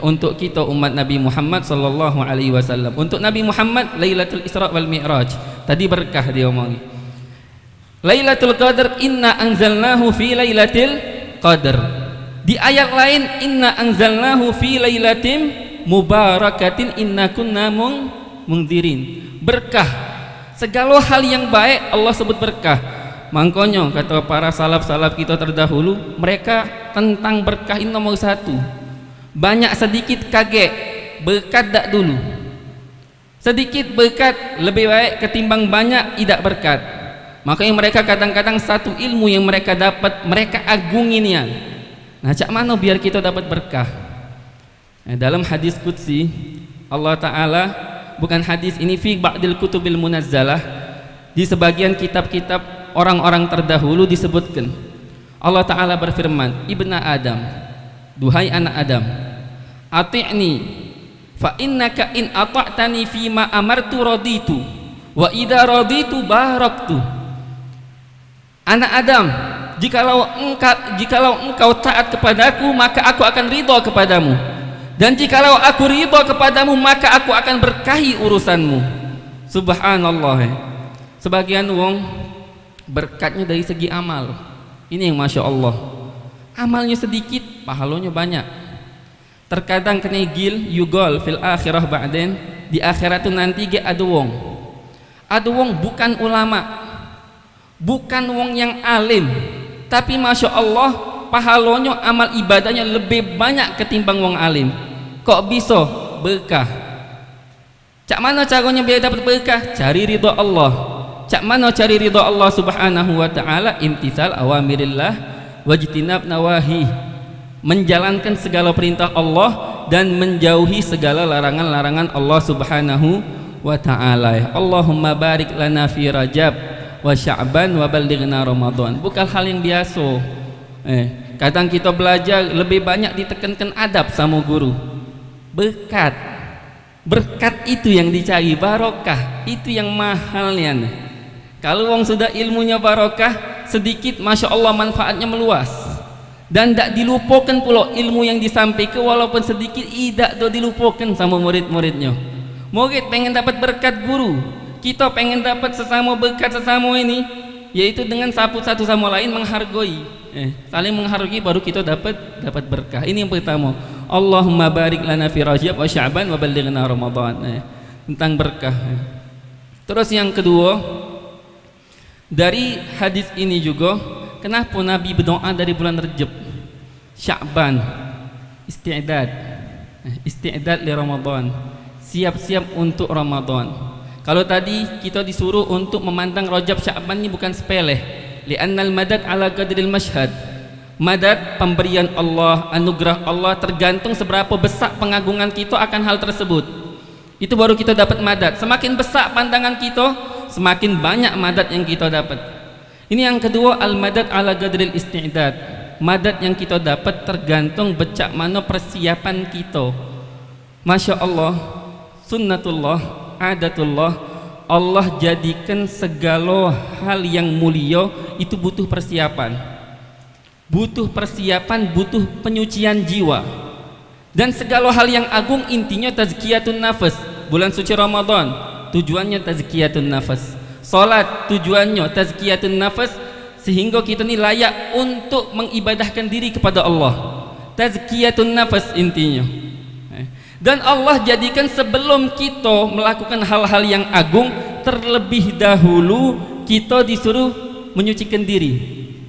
Untuk kita umat Nabi Muhammad sallallahu alaihi wasallam, untuk Nabi Muhammad Lailatul Isra wal Mi'raj. Tadi berkah dia omongi. Lailatul Qadar, inna anzalnahu fi Lailatul Qadar. Di ayat lain, inna anzalnahu fi lailatin mubarakatin inna kunna mungdirin. Berkah. Segala hal yang baik Allah sebut berkah. Makanya kata para salaf-salaf kita terdahulu, mereka tentang berkah ini nomor satu. Banyak sedikit kaget, berkat tak dulu. Sedikit berkat lebih baik ketimbang banyak tidak berkat. Makanya mereka kadang-kadang satu ilmu yang mereka dapat, mereka agungin. Nah, cak mana biar kita dapat berkah? Dalam hadis qudsi Allah Ta'ala, bukan hadis ini, fi ba'dil kutubil munazzalah, di sebagian kitab-kitab orang-orang terdahulu disebutkan, Allah Ta'ala berfirman, ibna Adam, duhai anak Adam, ati'ni fa innaka in ata'tani fima amartu raditu wa idza raditu baraktu. Anak Adam, jikalau engkau taat kepadaku, maka aku akan ridha kepadamu, dan jikalau aku ridha kepadamu, maka aku akan berkahi urusanmu. Subhanallah. Sebagian wong berkatnya dari segi amal. Ini yang Masya Allah, amalnya sedikit, pahalanya banyak. Terkadang kena gil yugol fil akhirah ba'den, di akhirat itu nanti ada wong bukan ulama, bukan wong yang alim, tapi Masya Allah pahalanya, amal ibadahnya lebih banyak ketimbang wong alim. Kok bisa? Berkah. Cak mana caranya biar dapat berkah? Cari ridha Allah. Cak mana cari ridha Allah Subhanahu wa ta'ala? Imtithal awamirillah wajtinab nawahi, menjalankan segala perintah Allah dan menjauhi segala larangan-larangan Allah Subhanahu wa ta'ala. Allahumma barik lana fi Rajab, wa Sya'ban wa ballighna Ramadan. Bukan hal yang biasa. Kadang kita belajar lebih banyak ditekankan adab sama guru. Berkat itu yang dicari, barokah itu yang mahalnya. Kalau wong sudah ilmunya barokah sedikit, masya Allah manfaatnya meluas. Dan tidak dilupakan pula ilmu yang disampaikan, walaupun sedikit tidak dilupakan sama murid-muridnya. Murid pengen dapat berkat guru, kita pengen dapat sesama berkat sesama ini, yaitu dengan satu sama lain menghargai, saling menghargai, baru kita dapat berkah. Ini yang pertama. Allahumma barik lana fi Rajab wa Sya'ban wa ballighna Ramadan. Tentang berkah. Terus yang kedua, dari hadis ini juga, kenapa Nabi berdoa dari bulan Rajab, Sya'ban, isti'dad li Ramadan, siap-siap untuk Ramadan. Kalau tadi kita disuruh untuk memandang Rajab Sya'ban ini bukan sepele, li'annal madad ala qadril mashhad. Madad, pemberian Allah, anugerah Allah tergantung seberapa besar pengagungan kita akan hal tersebut. Itu baru kita dapat madad. Semakin besar pandangan kita, semakin banyak madad yang kita dapat. Ini yang kedua, al-madad ala qadril isti'dad. Madad yang kita dapat tergantung becak mana persiapan kita. Masya Allah, sunnatullah, adatullah, Allah jadikan segala hal yang mulia itu butuh persiapan. Butuh persiapan, butuh penyucian jiwa. Dan segala hal yang agung intinya tazkiyatun nafas. Bulan suci Ramadan tujuannya tazkiyatun nafas. Salat tujuannya tazkiyatun nafas, sehingga kita ini layak untuk mengibadahkan diri kepada Allah. Tazkiyatun nafas intinya. Dan Allah jadikan sebelum kita melakukan hal-hal yang agung, terlebih dahulu kita disuruh menyucikan diri.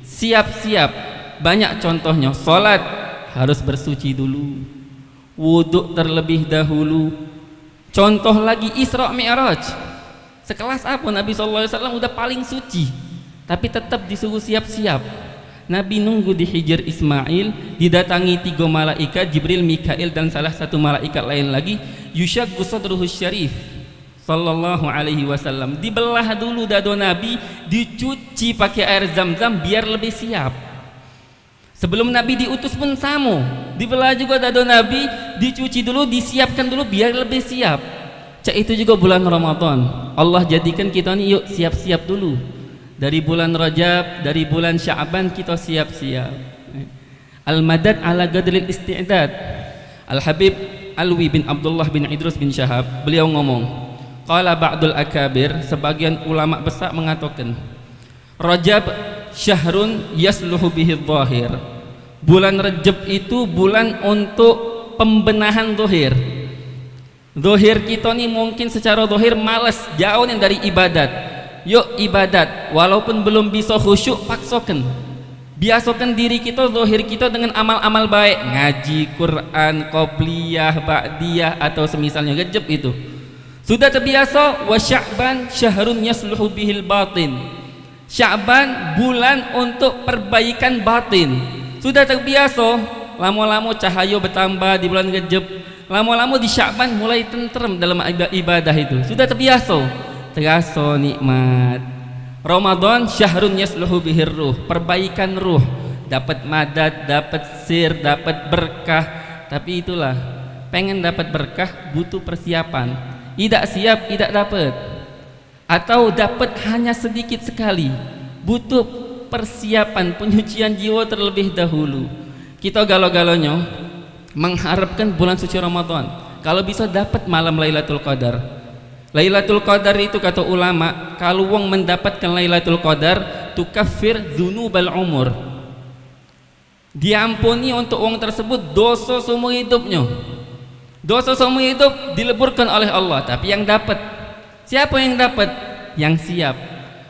Siap-siap. Banyak contohnya. Salat harus bersuci dulu, wuduk terlebih dahulu. Contoh lagi Isra Mi'raj. Sekelas apa Nabi SAW udah paling suci, tapi tetap disuruh siap-siap. Nabi nunggu di Hijr Ismail, didatangi 3 malaikat, Jibril, Mikail, dan salah satu malaikat lain lagi. Yushaqu sadruhu syarif sallallahu alaihi wasallam. Dibelah dulu dado Nabi, dicuci pakai air Zam-Zam biar lebih siap. Sebelum Nabi diutus pun sama, dibelah juga dado Nabi, dicuci dulu, disiapkan dulu biar lebih siap. Cak itu juga bulan Ramadan. Allah jadikan kita nih yuk siap-siap dulu. Dari bulan Rajab, dari bulan Sya'ban kita siap-siap. Al-madad ala qadril isti'dad. Al-Habib Alwi bin Abdullah bin Idrus bin Syahab, beliau ngomong, qala ba'dul akabir, sebagian ulama besar mengatakan, Rajab syahrun yasluhu bihi dhahir. Bulan Rajab itu bulan untuk pembenahan zahir. Zahir kita nih mungkin secara zahir malas, jauh nih dari ibadat. Yuk ibadat, walaupun belum bisa khusyuk, paksakan. Biasakan diri kita, zahir kita dengan amal-amal baik, ngaji Quran, qobliyah, ba'diyah, atau semisalnya Rajab itu. Sudah terbiasa. Wa Sya'ban syahrun yasluhu bihil batin. Sya'ban bulan untuk perbaikan batin. Sudah terbiasa, lama-lama cahaya bertambah di bulan Rajab, lama-lama di Sya'ban mulai tenteram dalam ibadah itu. Sudah terbiasa, terasa nikmat. Ramadan syahrun yasluhu bihir ruh, perbaikan ruh, dapat madad, dapat sir, dapat berkah. Tapi itulah, pengen dapat berkah butuh persiapan. Tidak siap tidak dapat, atau dapat hanya sedikit sekali, butuh persiapan, penyucian jiwa terlebih dahulu. Kita galau-galaunya mengharapkan bulan suci Ramadan, kalau bisa dapat malam Lailatul Qadar. Lailatul Qadar itu kata ulama, kalau wong mendapatkan Lailatul Qadar, tukaffir dzunubal umur. Diampuni untuk wong tersebut dosa seumur hidupnya. Dosa seumur hidup dileburkan oleh Allah. Tapi yang dapat, siapa yang dapat? Yang siap.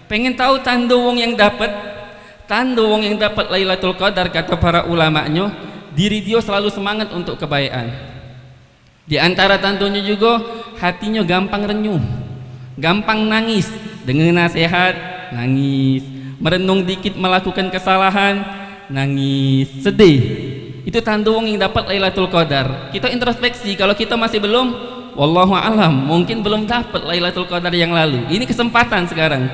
Pengen tahu tanda wong yang dapat? Tanda wong yang dapat Lailatul Qadar, kata para ulamanya, diri dia selalu semangat untuk kebaikan. Di antara tandanya juga hatinya gampang renyuh, gampang nangis, dengan nasihat nangis, merenung dikit melakukan kesalahan nangis, sedih. Itu tanda wong yang dapat Lailatul Qadar. Kita introspeksi, kalau kita masih belum, wallahu alam, mungkin belum dapat Lailatul Qadar yang lalu. Ini kesempatan sekarang.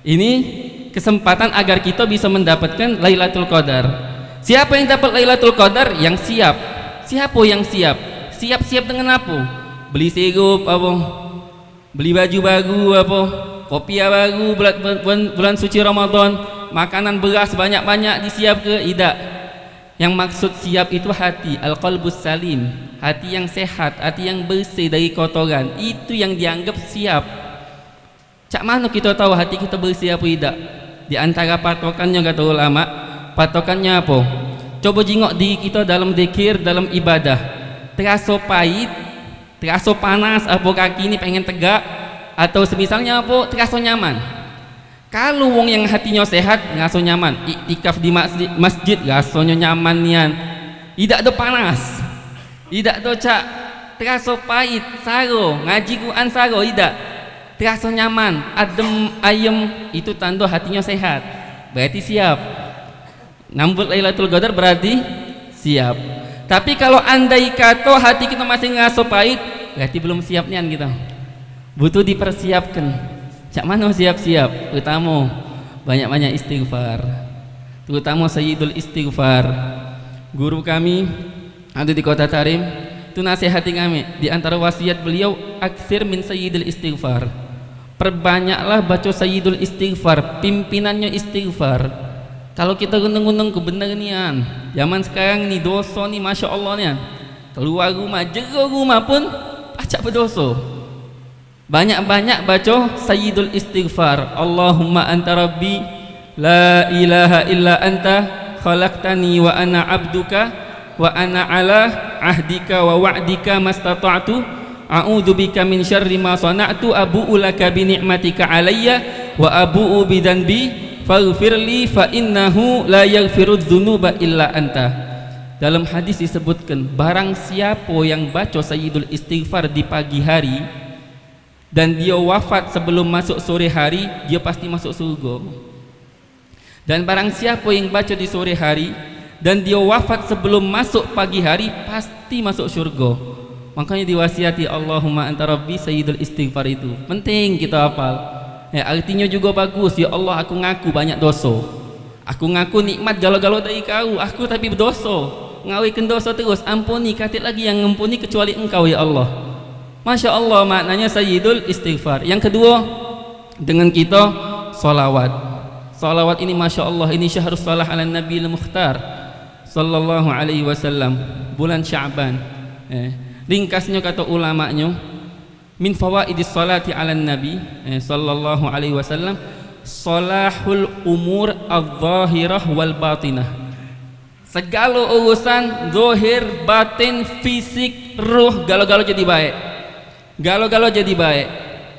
Ini kesempatan agar kita bisa mendapatkan Lailatul Qadar. Siapa yang dapat Lailatul Qadar? Yang siap. Siapa yang siap? Siap-siap dengan apa? Beli sirup apa? Beli baju baru apa? Kopiah baru bulan suci Ramadan, makanan beras banyak-banyak disiap ke? Tidak. Yang maksud siap itu hati, al-qalbus salim, hati yang sehat, hati yang bersih dari kotoran. Itu yang dianggap siap. Cak mana kita tahu hati kita bersih apa tidak? Di antara patokannya kata ulama, patokannya apa? Coba jengok diri kita dalam zikir, dalam ibadah. Terasa pahit, terasa panas, apa kaki ini pengen tegak, atau semisalnya apa, terasa nyaman. Kalau wong yang hatinya sehat, ngaso nyaman. Iktikaf di masjid, rasanya nyaman nian. Tidak ada panas, tidak ada cak terasa pahit, saro, ngaji Quran saro, tidak. Terasa nyaman, adem, ayem, itu tanda hatinya sehat. Berarti siap. Nambut Lailatul Qadar berarti siap. Tapi kalau andai kata hati kita masih ngaso pahit, berarti belum siap nian kita. Butuh dipersiapkan. Cak mana siap-siap? Terutama banyak-banyak istighfar. Terutama Sayyidul Istighfar. Guru kami ada di Kota Tarim, itu nasihati kami. Di antara wasiat beliau, aksir min Sayyidul Istighfar. Perbanyaklah baca Sayyidul Istighfar, pimpinannya istighfar. Kalau kita gunung-gunung kebenaran, zaman sekarang nih dosa nih, masya Allah nih. Keluar rumah, jero rumah pun pacak berdosa. Banyak-banyak baca Sayyidul Istighfar. Allahumma anta rabbi la ilaha illa anta khalaqtani wa ana abduka wa ana ala ahdika wa wa'dika mastata'tu a'udzu bika min syarri ma sana'tu abu'u laka bi ni'matika alayya wa abu'u bi dzanbi faghfirli fa innahu la yaghfirudz dzunuba illa anta. Dalam hadis disebutkan, barang siapa yang baca Sayyidul Istighfar di pagi hari dan dia wafat sebelum masuk sore hari, dia pasti masuk surga. Dan barang siapa yang baca di sore hari dan dia wafat sebelum masuk pagi hari, pasti masuk surga. Makanya diwasiati Allahumma anta rabbi Sayyidul Istighfar itu penting kita hafal. Artinya juga bagus. Ya Allah, aku ngaku banyak dosa, aku ngaku nikmat galau-galau dari kau, aku tapi berdosa, ngawikan dosa terus, ampuni, katit lagi yang ngampuni kecuali engkau ya Allah. Masya Allah, maknanya Sayyidul Istighfar. Yang kedua, dengan kita salawat. Salawat ini Masya Allah, ini syahrus salah ala Nabi al-Mukhtar sallallahu alaihi wasallam, bulan Sya'ban. Ringkasnya kata ulamanya, min fawaidis salati ala Nabi sallallahu alaihi wasallam, salahul umur adh-dhahirah wal batinah. Segala urusan zahir, batin, fisik, ruh, galau-galau jadi baik. Galau-galau jadi baik.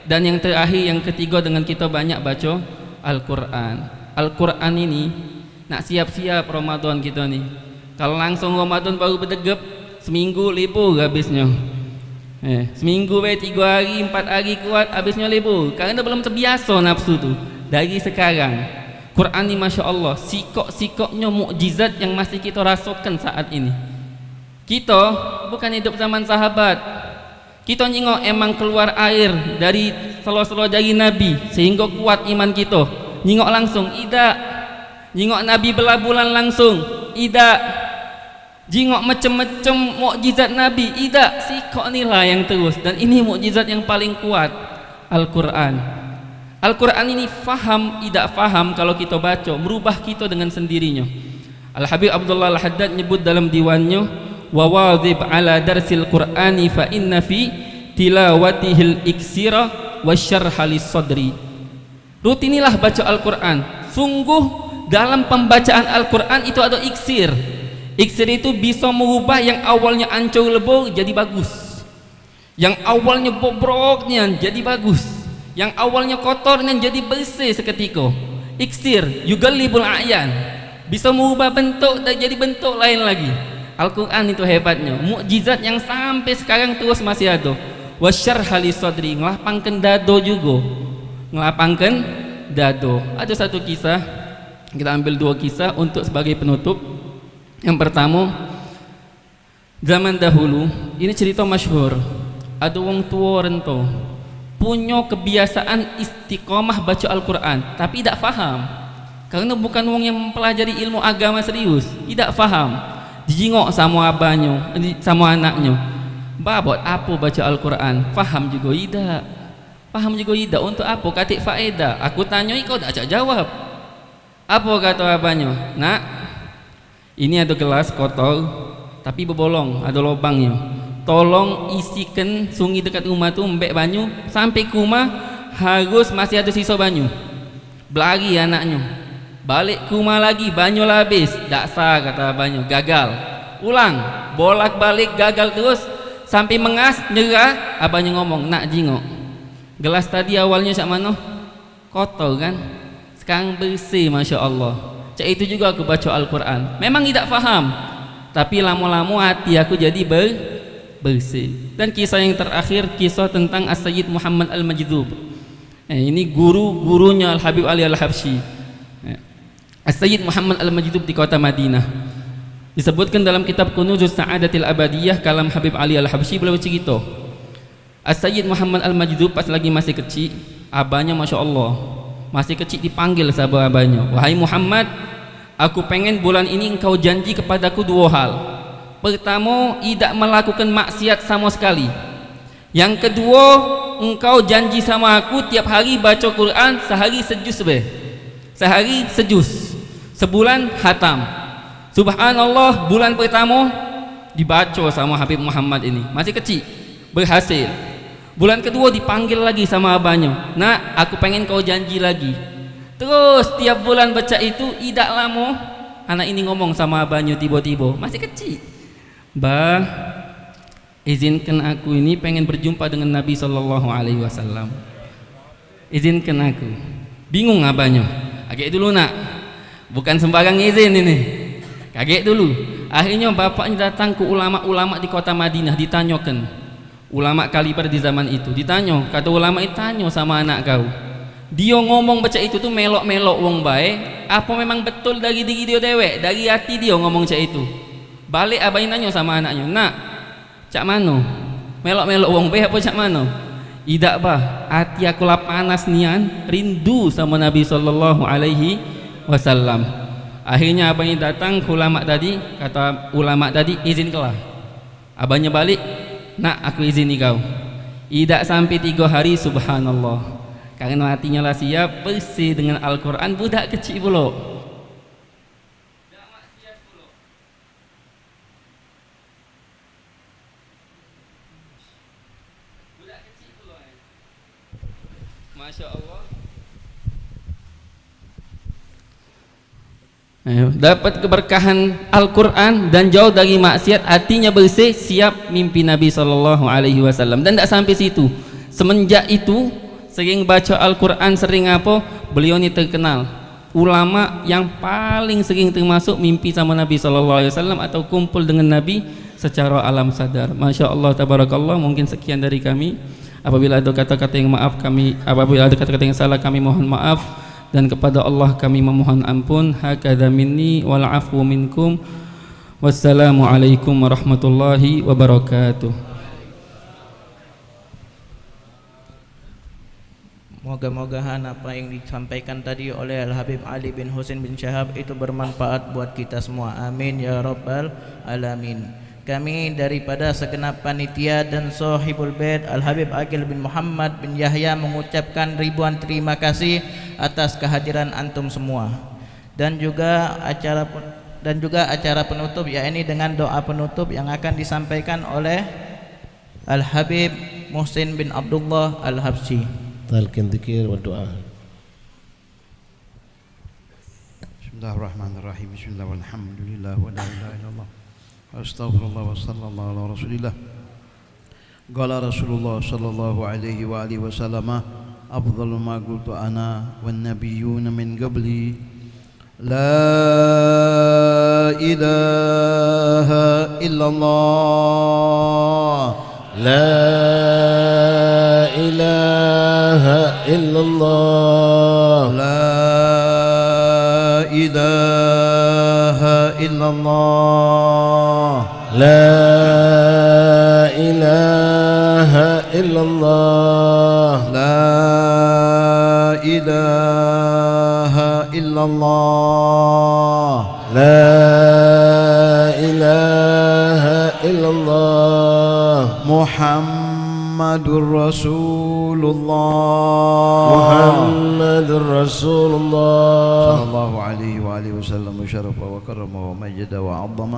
Dan yang terakhir, yang ketiga, dengan kita banyak baca Al-Quran. Al-Quran ini nak siap-siap Ramadan kita nih. Kalau langsung Ramadan baru berdegap, seminggu libur habisnya. Seminggu 3 hari 4 hari kuat, habisnya libur. Karena belum terbiasa nafsu tu. Dari sekarang, Quran ini Masya Allah, sikok-sikoknya mukjizat yang masih kita rasakan saat ini. Kita bukan hidup zaman sahabat. Kita nyingok emang keluar air dari selo-selo jari Nabi sehingga kuat iman kita. Nyingok langsung, tidak. Nyingok Nabi belah bulan langsung, tidak. Jingok macam-macam mukjizat Nabi, tidak. Sikok inilah yang terus, dan ini mukjizat yang paling kuat, Al-Quran. Al-Quran ini faham, tidak faham, kalau kita baca merubah kita dengan sendirinya. Al-Habib Abdullah Al-Haddad nyebut dalam diwannya, wa wadhib ala darsil Qur'ani fa inna fi tilawatihil iksira wa syarhalis sadri. Rutinilah baca Al-Quran. Sungguh dalam pembacaan Al-Quran itu ada iksir. Iksir itu bisa mengubah yang awalnya ancur lebur jadi bagus, yang awalnya bobroknya jadi bagus, yang awalnya kotornya jadi bersih seketika. Iksir yugallibul a'yan, bisa mengubah bentuk dan jadi bentuk lain lagi. Al-Quran itu hebatnya, mukjizat yang sampai sekarang terus masih ada. Wasyarhali sadri, ngelapangkan dado juga, ngelapangkan dado. Ada satu kisah, kita ambil 2 kisah untuk sebagai penutup. Yang pertama, zaman dahulu, ini cerita masyhur. Ada wong tua rento, punya kebiasaan istiqomah baca Al-Quran tapi tidak faham, karena bukan wong yang mempelajari ilmu agama serius, tidak faham, dijingok sama abahnya, sama anaknya, babot apa baca Al-Quran, faham juga tidak, untuk apa katik faedah, aku tanya kau tak cak jawab. Apa kata abahnya? Nak, ini ada gelas kotor tapi berbolong, ada lubangnya, tolong isikan sungai dekat rumah tu mbek banyu, sampai ke rumah harus masih ada sisa banyu. Berlari anaknya, balik ke rumah lagi banyu lah habis, tak sah kata abahnya, gagal. Ulang, bolak balik gagal terus sampai mengas, nyerah. Abahnya ngomong, nak jingok, gelas tadi awalnya cak mana? Kotor kan? Sekarang bersih, Masya Allah. Cak itu juga aku baca Al-Quran, memang tidak faham, tapi lama-lama hati aku jadi bersih. Dan kisah yang terakhir, kisah tentang As-Sayyid Muhammad Al-Majdub. Ini gurunya Al-Habib Ali Al-Habsyi. As-Sayyid Muhammad Al-Majdub di kota Madinah. Disebutkan dalam kitab Kunuzus Sa'adatil Abadiyah kalam Habib Ali Al-Habsyi, beliau cerita As-Sayyid Muhammad Al-Majdub pas lagi masih kecil, abahnya Masya Allah masih kecil dipanggil sahabat abahnya, wahai Muhammad, aku pengen bulan ini engkau janji kepadaku dua hal. Pertama, tidak melakukan maksiat sama sekali. Yang kedua, engkau janji sama aku tiap hari baca Quran sehari sejuz sehari sejuz, sebulan hatam. Subhanallah, bulan pertama dibaca sama Habib Muhammad ini, masih kecil, berhasil. Bulan kedua dipanggil lagi sama abahnya, nak, aku pengen kau janji lagi. Terus tiap bulan baca itu, tidak lama anak ini ngomong sama abahnya tiba-tiba, masih kecil, bah, izinkan aku ini pengen berjumpa dengan Nabi SAW. Izinkan aku. Bingung abahnya, kaget dulu nak, bukan sembarang izin ini, kaget dulu. Akhirnya bapaknya datang ke ulama-ulama di kota Madinah, ditanyakan, ulama kaliber di zaman itu, ditanya, kata ulama itu, tanya sama anak kau, dia ngomong baca itu tuh melok-melok wong bae, apa memang betul dari diri dia dewek, dari hati dia ngomong cak itu? Balik abai nanya sama anaknya, nak, cak mano? Melok-melok wong bae apa cak mano? Idak bah, hati aku lah panas nian, rindu sama Nabi SAW. Akhirnya abangnya datang ke ulama tadi, kata ulama tadi, izin kelah. Abangnya balik, nak, aku izini kau. Tidak sampai 3 hari, subhanallah, karena hatinya lah siap, bersih dengan Al-Quran, budak kecil pula. Masya Allah. Dapat keberkahan Al-Quran dan jauh dari maksiat, hatinya bersih, siap mimpi Nabi SAW. Dan tidak sampai situ, semenjak itu sering baca Al-Quran, sering apa, beliau ini terkenal ulama yang paling sering termasuk mimpi sama Nabi SAW atau kumpul dengan Nabi secara alam sadar. Masya Allah, tabarakallah. Mungkin sekian dari kami. Apabila ada kata-kata yang apabila ada kata-kata yang salah, kami mohon maaf, dan kepada Allah kami memohon ampun. Hakadha minni wal afwu minkum. Wassalamualaikum warahmatullahi wabarakatuh. Moga-mogahan apa yang disampaikan tadi oleh Al-Habib Ali bin Husain bin Syahab itu bermanfaat buat kita semua. Amin ya rabbal alamin. Kami daripada segenap panitia dan Sahibul Bait Al-Habib Aqil bin Muhammad bin Yahya mengucapkan ribuan terima kasih atas kehadiran antum semua, dan juga acara penutup, yakni dengan doa penutup yang akan disampaikan oleh Al-Habib Muhsin bin Abdullah Al-Habsyi. Talqin dzikir wa doa. Bismillahirrahmanirrahim. Bismillah walhamdulillah wa la ilaha illallah. Astaghfirullah wa sallallahu ala rasulillah. Qala Rasulullah sallallahu alaihi wa alihi wasallam, afdalu ma qultu ana wan nabiyyuna min qabli, la ilaha illallah, La ilaha illallah, la ilaha illallah, La ilaha إلا الله لا إله إلا الله لا إله إلا الله محمد رسول الله محمد رسول الله صلى الله عليه وآله وسلم وشرف وكرم ومجد وعظم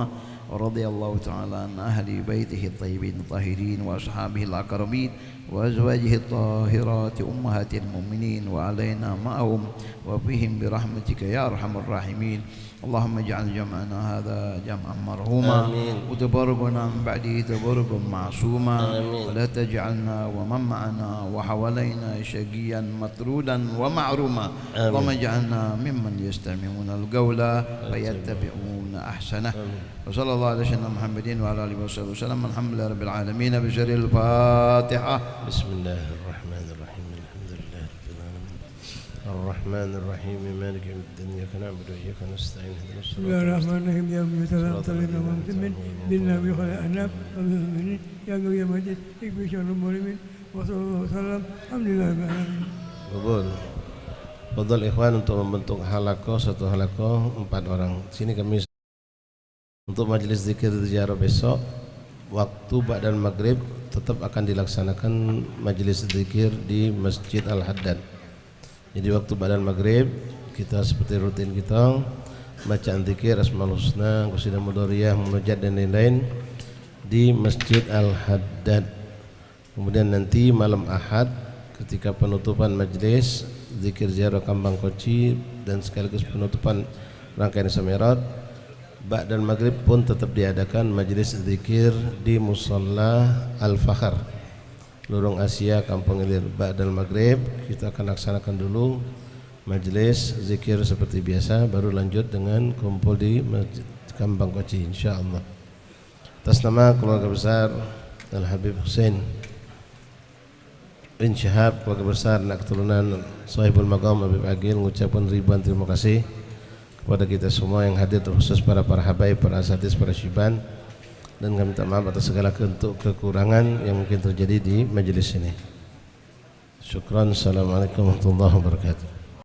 ورضي الله تعالى عن أهل بيته الطيبين الطاهرين وأصحابه الأكرمين وأزواجه الطاهرات أمهات المؤمنين وعلينا معهم وفيهم برحمتك يا أرحم الراحمين اللهم اجعل جمعنا هذا جمعا مرحوما وتباركنا من بعده تباركا معصوما ولا تجعلنا ومن معنا وحوالينا شقيا مطرودا ومعروما اللهم اجعلنا ممن يستمعون القول فيتبعون أحسنه وصلى الله على سيدنا محمد وعلى آله وصحبه وسلم الحمد لله رب العالمين بشر الفاتحة بسم الله الرحمن الرحيم الحمد لله رب العالمين الرحمن الرحيم مالك يوم الدين إياك نعبد وإياك نستعين اهدنا بسم الله الرحمن الرحيم يا أبي سلام طلبنا ومسلمين ديننا بخير أناب ومؤمنين يا قوي مجد اكبر شر المؤمنين وصلى الله وسلم الحمد لله رب العالمين. Qabul. Fadhal ikhwan untuk membentuk halakoh, satu halakoh 4 orang. Sini kami untuk majelis zikir ziarah besok waktu ba'dal maghrib tetap akan dilaksanakan majelis zikir di Masjid Al-Haddad. Jadi waktu ba'dal maghrib kita seperti rutin kita bacaan zikir Asmaul Husna, qasidah mudhariyah, munajat dan lain-lain di Masjid Al-Haddad. Kemudian nanti malam Ahad ketika penutupan majelis zikir ziarah Kambang Koci dan sekaligus penutupan rangkaian Samirat, ba'dal maghrib pun tetap diadakan majelis zikir di Musalla Al-Fakhr Lorong Asia Kampung Ilir. Ba'dal maghrib kita akan laksanakan dulu majelis zikir seperti biasa, baru lanjut dengan kumpul di Masjid Kambang Koci insyaallah. Atas nama keluarga besar Al-Habib Hussein bin Syihab, keluarga besar anak keturunan Sahibul Maqam Habib Agil, mengucapkan ribuan terima kasih kepada kita semua yang hadir, terkhusus para habaib, para asatidz, para syiban, dan kami minta maaf atas segala kekurangan yang mungkin terjadi di majelis ini. Syukran. Assalamualaikum warahmatullahi wabarakatuh.